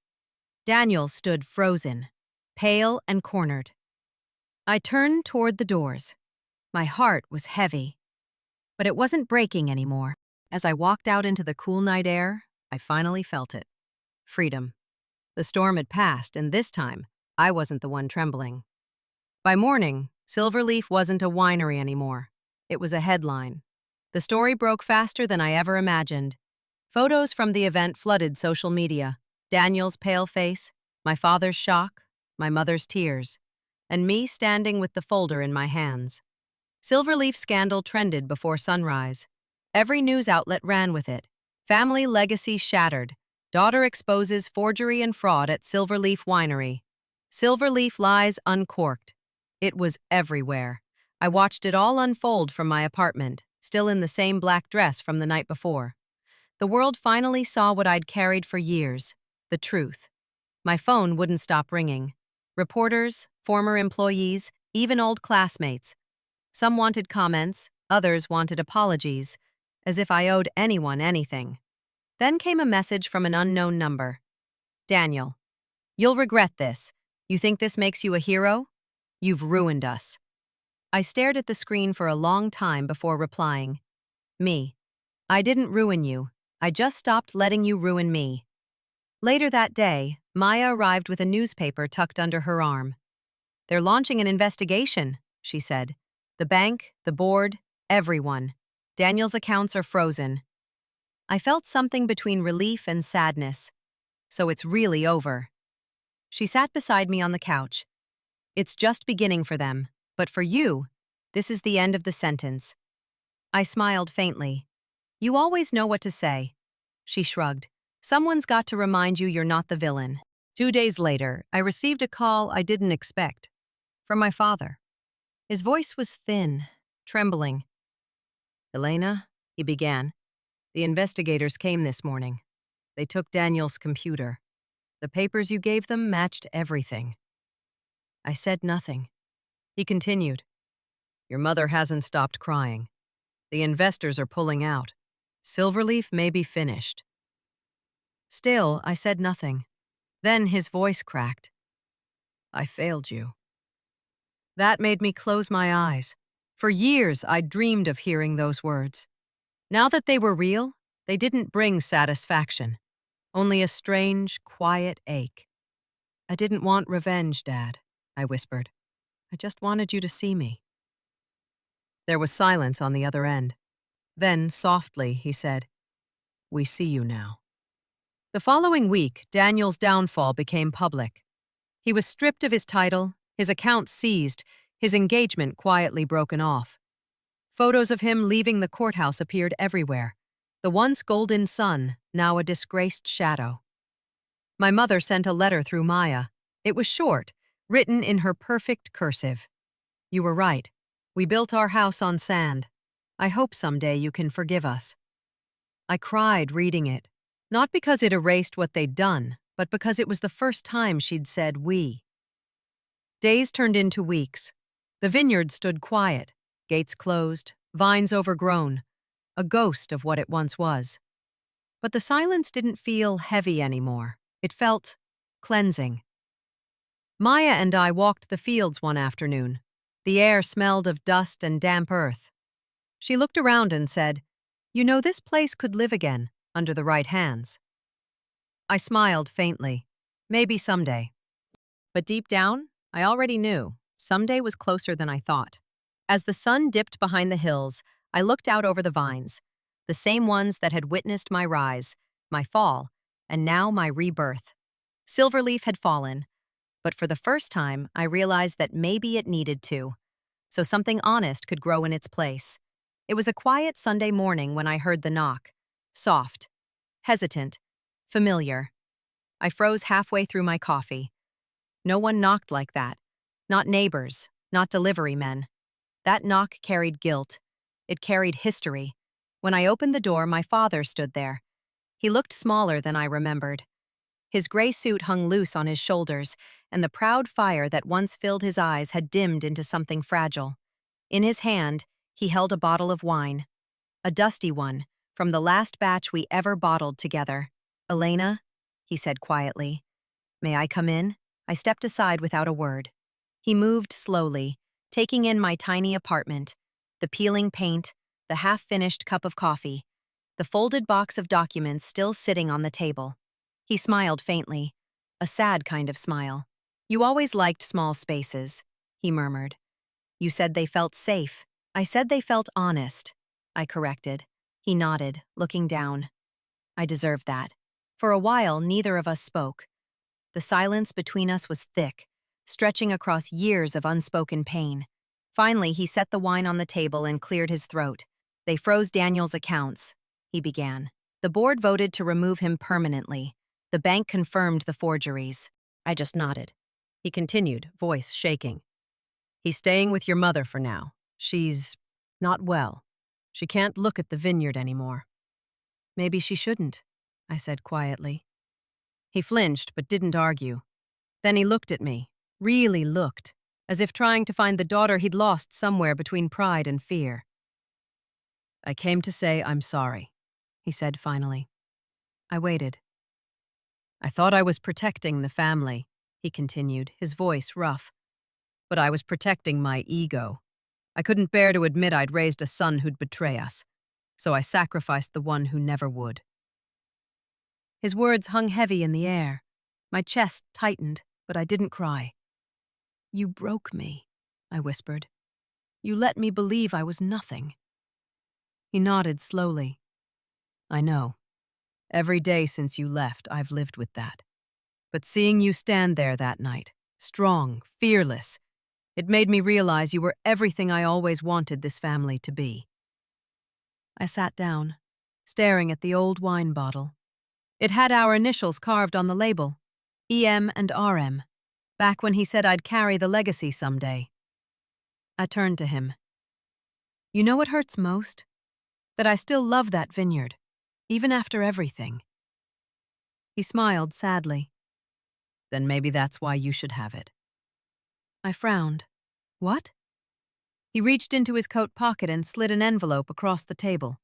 Daniel stood frozen, pale and cornered. I turned toward the doors. My heart was heavy, but it wasn't breaking anymore. As I walked out into the cool night air, I finally felt it. Freedom. The storm had passed, and this time, I wasn't the one trembling. By morning, Silverleaf wasn't a winery anymore. It was a headline. The story broke faster than I ever imagined. Photos from the event flooded social media. Daniel's pale face, my father's shock, my mother's tears, and me standing with the folder in my hands. Silverleaf scandal trended before sunrise. Every news outlet ran with it. Family legacy shattered. Daughter exposes forgery and fraud at Silverleaf Winery. Silverleaf lies uncorked. It was everywhere. I watched it all unfold from my apartment, still in the same black dress from the night before. The world finally saw what I'd carried for years, the truth. My phone wouldn't stop ringing. Reporters, former employees, even old classmates. Some wanted comments, others wanted apologies, as if I owed anyone anything. Then came a message from an unknown number. "Daniel, you'll regret this. You think this makes you a hero? You've ruined us." I stared at the screen for a long time before replying. "Me. I didn't ruin you. I just stopped letting you ruin me." Later that day, Maya arrived with a newspaper tucked under her arm. "They're launching an investigation," she said. "The bank, the board, everyone. Daniel's accounts are frozen. I felt something between relief and sadness. So it's really over. She sat beside me on the couch. It's just beginning for them, but for you, this is the end of the sentence. I smiled faintly. You always know what to say. She shrugged. Someone's got to remind you you're not the villain. 2 days later, I received a call I didn't expect. From my father. His voice was thin, trembling. Elena, he began. The investigators came this morning. They took Daniel's computer. The papers you gave them matched everything. I said nothing. He continued. Your mother hasn't stopped crying. The investors are pulling out. Silverleaf may be finished. Still, I said nothing. Then his voice cracked. I failed you. That made me close my eyes. For years, I'd dreamed of hearing those words. Now that they were real, they didn't bring satisfaction. Only a strange, quiet ache. I didn't want revenge, Dad, I whispered. I just wanted you to see me. There was silence on the other end. Then, softly, he said, We see you now. The following week, Daniel's downfall became public. He was stripped of his title, his account seized, his engagement quietly broken off. Photos of him leaving the courthouse appeared everywhere. The once golden sun, now a disgraced shadow. My mother sent a letter through Maya. It was short, written in her perfect cursive. You were right. We built our house on sand. I hope someday you can forgive us. I cried reading it, not because it erased what they'd done, but because it was the first time she'd said we. Days turned into weeks. The vineyard stood quiet, gates closed, vines overgrown, a ghost of what it once was. But the silence didn't feel heavy anymore. It felt cleansing. Maya and I walked the fields one afternoon. The air smelled of dust and damp earth. She looked around and said, You know, this place could live again, under the right hands. I smiled faintly. Maybe someday. But deep down, I already knew. Someday was closer than I thought. As the sun dipped behind the hills, I looked out over the vines, the same ones that had witnessed my rise, my fall, and now my rebirth. Silverleaf had fallen, but for the first time, I realized that maybe it needed to, so something honest could grow in its place. It was a quiet Sunday morning when I heard the knock. Soft, hesitant, familiar. I froze halfway through my coffee. No one knocked like that. Not neighbors, not delivery men. That knock carried guilt. It carried history. When I opened the door, my father stood there. He looked smaller than I remembered. His gray suit hung loose on his shoulders, and the proud fire that once filled his eyes had dimmed into something fragile. In his hand, he held a bottle of wine. A dusty one, from the last batch we ever bottled together. Elena, he said quietly. May I come in? I stepped aside without a word. He moved slowly, taking in my tiny apartment, the peeling paint, the half-finished cup of coffee, the folded box of documents still sitting on the table. He smiled faintly, a sad kind of smile. You always liked small spaces, he murmured. You said they felt safe. I said they felt honest, I corrected. He nodded, looking down. I deserved that. For a while, neither of us spoke. The silence between us was thick, stretching across years of unspoken pain. Finally, he set the wine on the table and cleared his throat. They froze Daniel's accounts, he began. The board voted to remove him permanently. The bank confirmed the forgeries. I just nodded. He continued, voice shaking. He's staying with your mother for now. She's not well. She can't look at the vineyard anymore. Maybe she shouldn't, I said quietly. He flinched but didn't argue. Then he looked at me, really looked, as if trying to find the daughter he'd lost somewhere between pride and fear. I came to say I'm sorry, he said finally. I waited. I thought I was protecting the family, he continued, his voice rough. But I was protecting my ego. I couldn't bear to admit I'd raised a son who'd betray us, so I sacrificed the one who never would. His words hung heavy in the air. My chest tightened, but I didn't cry. You broke me, I whispered. You let me believe I was nothing. He nodded slowly. I know. Every day since you left, I've lived with that. But seeing you stand there that night, strong, fearless, it made me realize you were everything I always wanted this family to be. I sat down, staring at the old wine bottle. It had our initials carved on the label, EM and RM, back when he said I'd carry the legacy someday. I turned to him. You know what hurts most? That I still love that vineyard, even after everything. He smiled sadly. Then maybe that's why you should have it. I frowned. What? He reached into his coat pocket and slid an envelope across the table.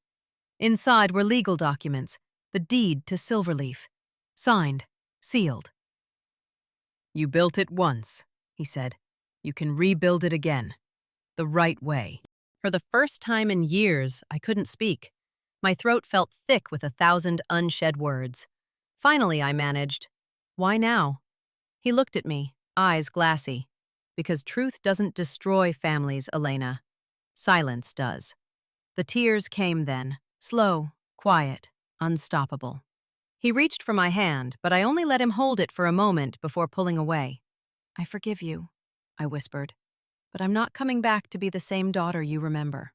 Inside were legal documents, the deed to Silverleaf. Signed, sealed. You built it once, he said. You can rebuild it again. The right way. For the first time in years, I couldn't speak. My throat felt thick with 1,000 unshed words. Finally, I managed. Why now? He looked at me, eyes glassy. Because truth doesn't destroy families, Elena. Silence does. The tears came then, slow, quiet, unstoppable. He reached for my hand, but I only let him hold it for a moment before pulling away. I forgive you, I whispered. But I'm not coming back to be the same daughter you remember.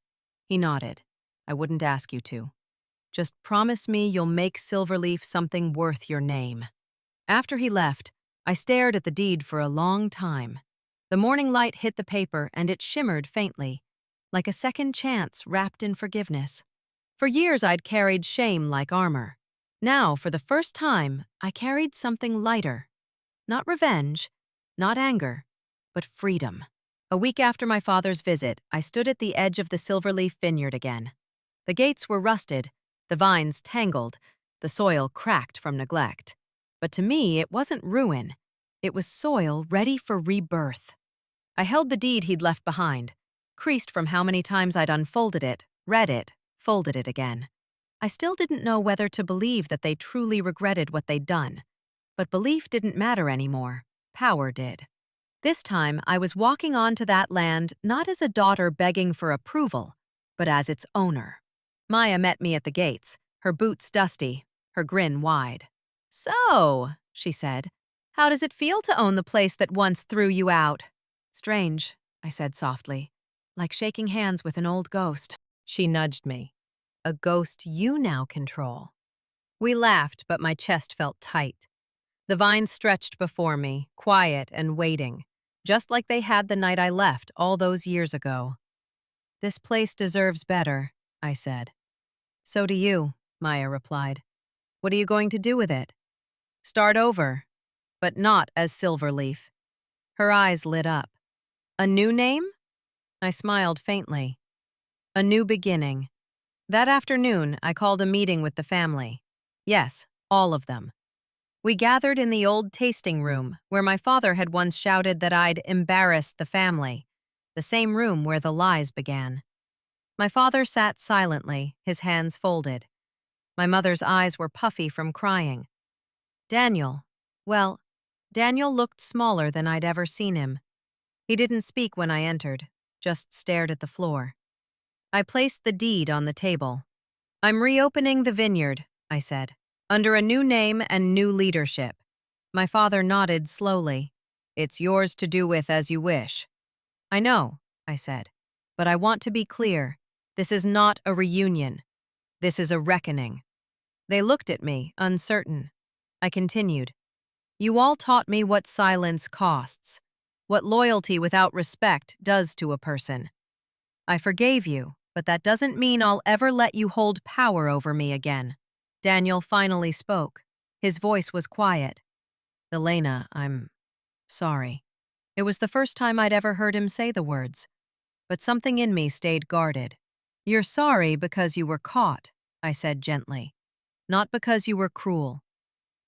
He nodded. I wouldn't ask you to. Just promise me you'll make Silverleaf something worth your name. After he left, I stared at the deed for a long time. The morning light hit the paper and it shimmered faintly, like a second chance wrapped in forgiveness. For years I'd carried shame like armor. Now, for the first time, I carried something lighter. Not revenge, not anger, but freedom. A week after my father's visit, I stood at the edge of the Silverleaf vineyard again. The gates were rusted, the vines tangled, the soil cracked from neglect. But to me, it wasn't ruin. It was soil ready for rebirth. I held the deed he'd left behind, creased from how many times I'd unfolded it, read it, folded it again. I still didn't know whether to believe that they truly regretted what they'd done. But belief didn't matter anymore. Power did. This time, I was walking onto that land not as a daughter begging for approval, but as its owner. Maya met me at the gates, her boots dusty, her grin wide. So, she said, how does it feel to own the place that once threw you out? Strange, I said softly, like shaking hands with an old ghost. She nudged me. A ghost you now control. We laughed, but my chest felt tight. The vines stretched before me, quiet and waiting, just like they had the night I left all those years ago. This place deserves better, I said. So do you, Maya replied. What are you going to do with it? Start over, but not as Silverleaf. Her eyes lit up. A new name? I smiled faintly. A new beginning. That afternoon, I called a meeting with the family. Yes, all of them. We gathered in the old tasting room, where my father had once shouted that I'd embarrassed the family, the same room where the lies began. My father sat silently, his hands folded. My mother's eyes were puffy from crying. Daniel looked smaller than I'd ever seen him. He didn't speak when I entered, just stared at the floor. I placed the deed on the table. I'm reopening the vineyard, I said, under a new name and new leadership. My father nodded slowly. It's yours to do with as you wish. I know, I said, but I want to be clear. This is not a reunion. This is a reckoning. They looked at me, uncertain. I continued. You all taught me what silence costs, what loyalty without respect does to a person. I forgave you, but that doesn't mean I'll ever let you hold power over me again. Daniel finally spoke. His voice was quiet. Elena, I'm sorry. It was the first time I'd ever heard him say the words, but something in me stayed guarded. You're sorry because you were caught, I said gently, not because you were cruel.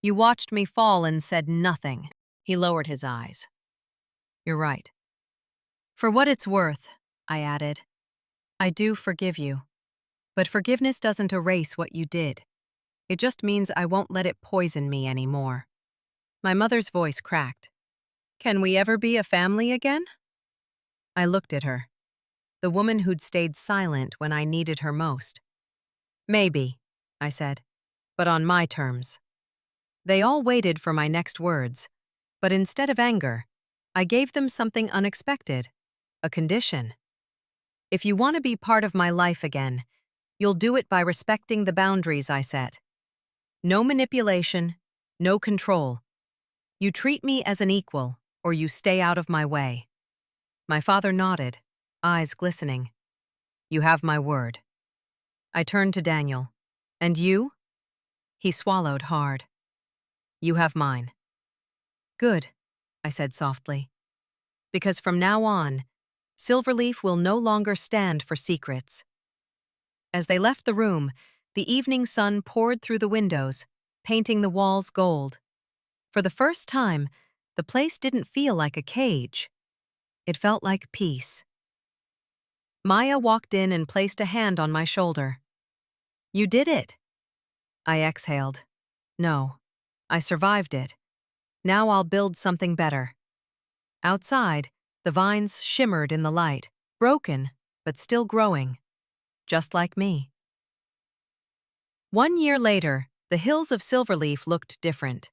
You watched me fall and said nothing. He lowered his eyes. You're right. For what it's worth, I added, I do forgive you. But forgiveness doesn't erase what you did. It just means I won't let it poison me anymore. My mother's voice cracked. Can we ever be a family again? I looked at her, the woman who'd stayed silent when I needed her most. Maybe, I said, but on my terms. They all waited for my next words, but instead of anger, I gave them something unexpected, a condition. If you want to be part of my life again, you'll do it by respecting the boundaries I set. No manipulation, no control. You treat me as an equal, or you stay out of my way. My father nodded, eyes glistening. You have my word. I turned to Daniel. And you? He swallowed hard. You have mine. Good, I said softly. Because from now on, Silverleaf will no longer stand for secrets. As they left the room, the evening sun poured through the windows, painting the walls gold. For the first time, the place didn't feel like a cage. It felt like peace. Maya walked in and placed a hand on my shoulder. You did it. I exhaled. No, I survived it. Now I'll build something better. Outside, the vines shimmered in the light, broken, but still growing, just like me. 1 year later, the hills of Silverleaf looked different.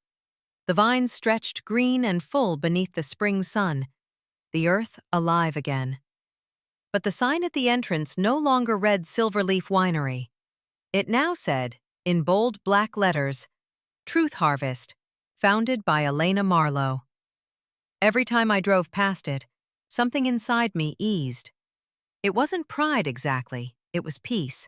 The vines stretched green and full beneath the spring sun, the earth alive again. But the sign at the entrance no longer read Silverleaf Winery. It now said, in bold black letters, Truth Harvest, founded by Elena Marlow. Every time I drove past it, something inside me eased. It wasn't pride exactly, it was peace.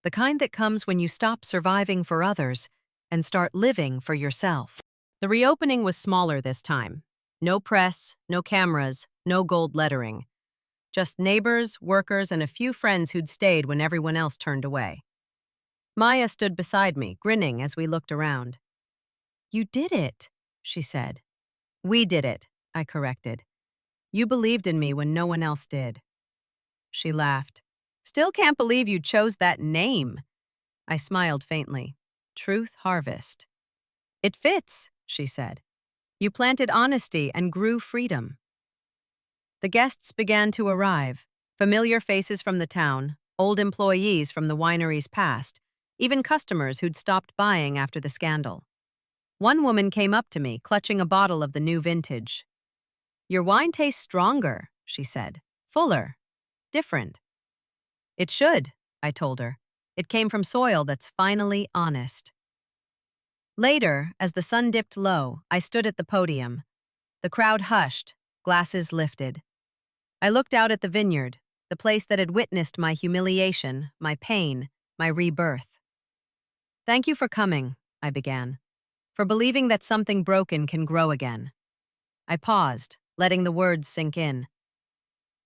The kind that comes when you stop surviving for others and start living for yourself. The reopening was smaller this time. No press, no cameras, no gold lettering. Just neighbors, workers, and a few friends who'd stayed when everyone else turned away. Maya stood beside me, grinning as we looked around. You did it, she said. We did it, I corrected. You believed in me when no one else did. She laughed. Still can't believe you chose that name. I smiled faintly. Truth Harvest. It fits, she said. You planted honesty and grew freedom. The guests began to arrive, familiar faces from the town, old employees from the winery's past, even customers who'd stopped buying after the scandal. One woman came up to me, clutching a bottle of the new vintage. Your wine tastes stronger, she said. Fuller. Different. It should, I told her. It came from soil that's finally honest. Later, as the sun dipped low, I stood at the podium. The crowd hushed, glasses lifted. I looked out at the vineyard, the place that had witnessed my humiliation, my pain, my rebirth. Thank you for coming, I began. For believing that something broken can grow again. I paused, letting the words sink in.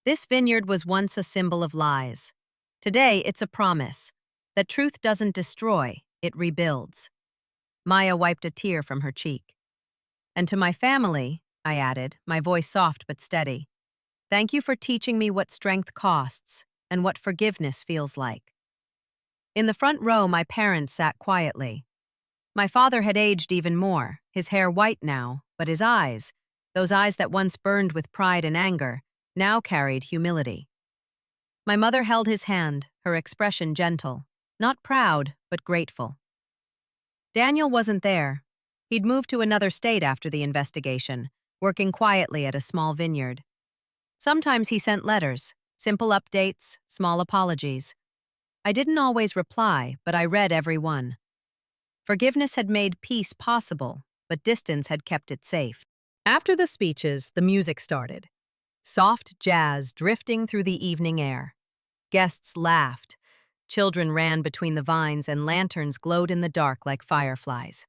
This vineyard was once a symbol of lies. Today, it's a promise that truth doesn't destroy, it rebuilds. Maya wiped a tear from her cheek. And to my family, I added, my voice soft but steady, thank you for teaching me what strength costs and what forgiveness feels like. In the front row, my parents sat quietly. My father had aged even more, his hair white now, but his eyes, those eyes that once burned with pride and anger, now carried humility. My mother held his hand, her expression gentle, not proud, but grateful. Daniel wasn't there. He'd moved to another state after the investigation, working quietly at a small vineyard. Sometimes he sent letters, simple updates, small apologies. I didn't always reply, but I read every one. Forgiveness had made peace possible, but distance had kept it safe. After the speeches, the music started. Soft jazz drifting through the evening air. Guests laughed. Children ran between the vines and lanterns glowed in the dark like fireflies.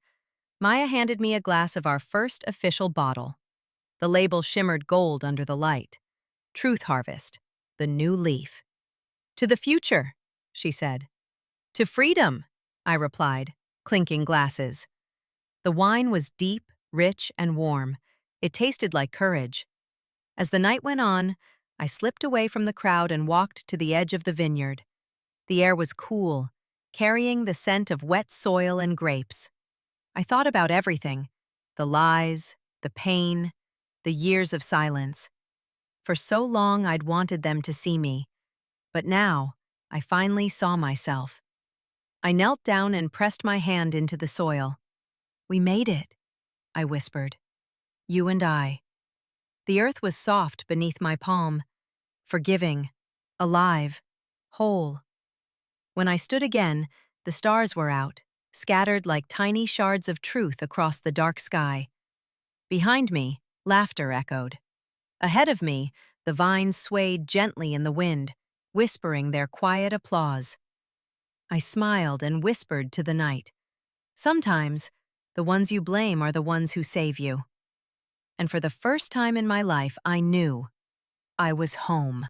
Maya handed me a glass of our first official bottle. The label shimmered gold under the light. Truth Harvest, the new leaf. To the future, she said. To freedom, I replied, clinking glasses. The wine was deep, rich, and warm. It tasted like courage. As the night went on, I slipped away from the crowd and walked to the edge of the vineyard. The air was cool, carrying the scent of wet soil and grapes. I thought about everything, the lies, the pain, the years of silence. For so long I'd wanted them to see me, but now I finally saw myself. I knelt down and pressed my hand into the soil. "We made it," I whispered. "You and I." The earth was soft beneath my palm, forgiving, alive, whole. When I stood again, the stars were out, scattered like tiny shards of truth across the dark sky. Behind me, laughter echoed. Ahead of me, the vines swayed gently in the wind, whispering their quiet applause. I smiled and whispered to the night, "Sometimes, the ones you blame are the ones who save you." And for the first time in my life, I knew I was home.